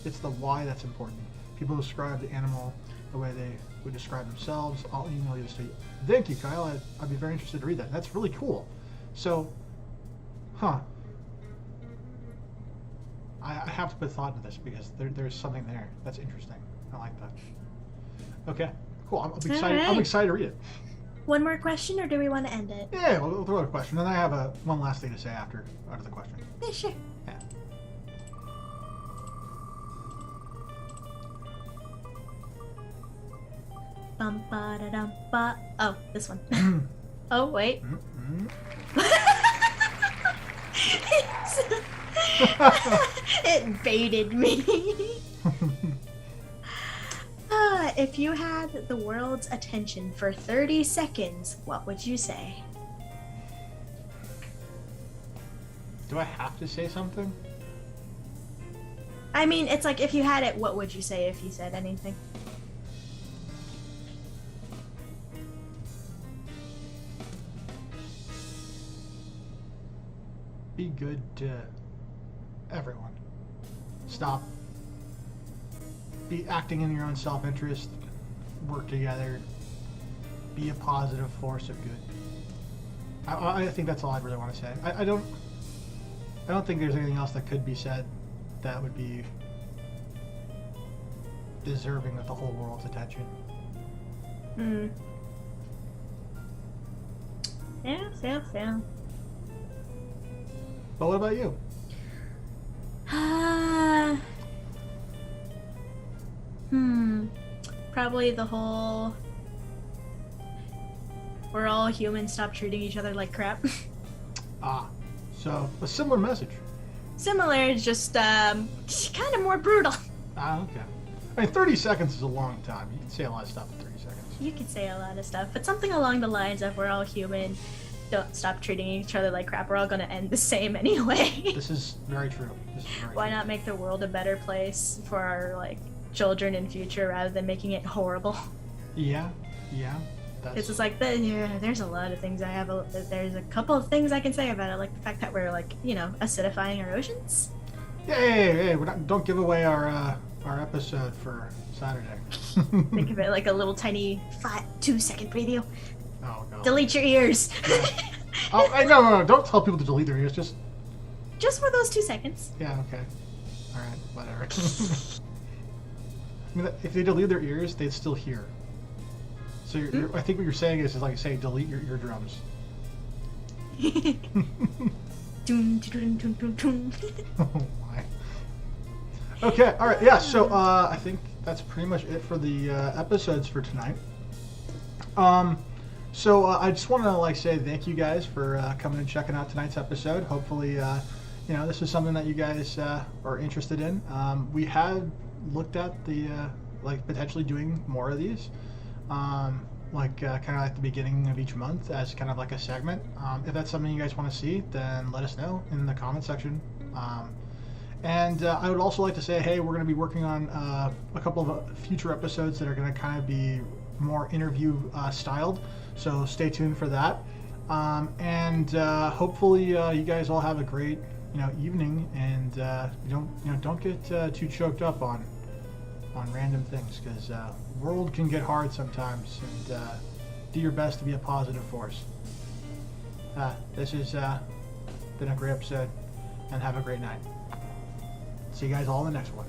it's the why that's important. People describe the animal the way they would describe themselves. I'll email you this to you. Thank you, Kyle. I'd be very interested to read that. That's really cool. So, I have to put thought into this because there's something there that's interesting. I like that. Okay, cool. I'm excited. Right. I'm excited to read it. One more question, or do we want to end it? Yeah, we'll throw out a question, and I have one last thing to say after the question. Yeah, sure. Yeah. Bum ba da dum ba. Oh, this one. Oh wait. It baited me. If you had the world's attention for 30 seconds, what would you say? Do I have to say something? I mean, it's like if you had it, what would you say if you said anything? Be good to everyone. Stop. Be acting in your own self-interest. Work together. Be a positive force of good. I think that's all I really want to say. I don't think there's anything else that could be said that would be deserving of the whole world's attention. Yeah. But what about you? Probably the whole we're all humans, stop treating each other like crap. So a similar message. Similar, just kind of more brutal. Okay. I mean, 30 seconds is a long time. You can say a lot of stuff in 30 seconds. You could say a lot of stuff, but something along the lines of we're all human, don't stop treating each other like crap, we're all gonna end the same anyway. This is very true. Why not make the world a better place for our children in future rather than making it horrible? Yeah. It's just like there's a lot of things there's a couple of things I can say about it, like the fact that we're acidifying our oceans. Hey, don't give away our episode for Saturday. Think of it like a little tiny 2-second preview. Oh no. Delete your ears. Yeah. No, don't tell people to delete their ears, just for those 2 seconds. Yeah, okay. Alright, whatever. I mean, if they delete their ears, they'd still hear. So I think what you're saying is like say delete your eardrums. Oh my. Okay, alright, yeah, so I think that's pretty much it for the episodes for tonight. So I just want to say thank you guys for coming and checking out tonight's episode. Hopefully, this is something that you guys are interested in. We had looked at the potentially doing more of these, kind of at the beginning of each month as kind of like a segment. If that's something you guys want to see, then let us know in the comment section. And I would also like to say, hey, we're going to be working on a couple of future episodes that are going to kind of be more interview styled. So stay tuned for that. And hopefully you guys all have a great evening, and don't get too choked up on random things, because the world can get hard sometimes, and do your best to be a positive force. This has been a great episode, and have a great night. See you guys all in the next one.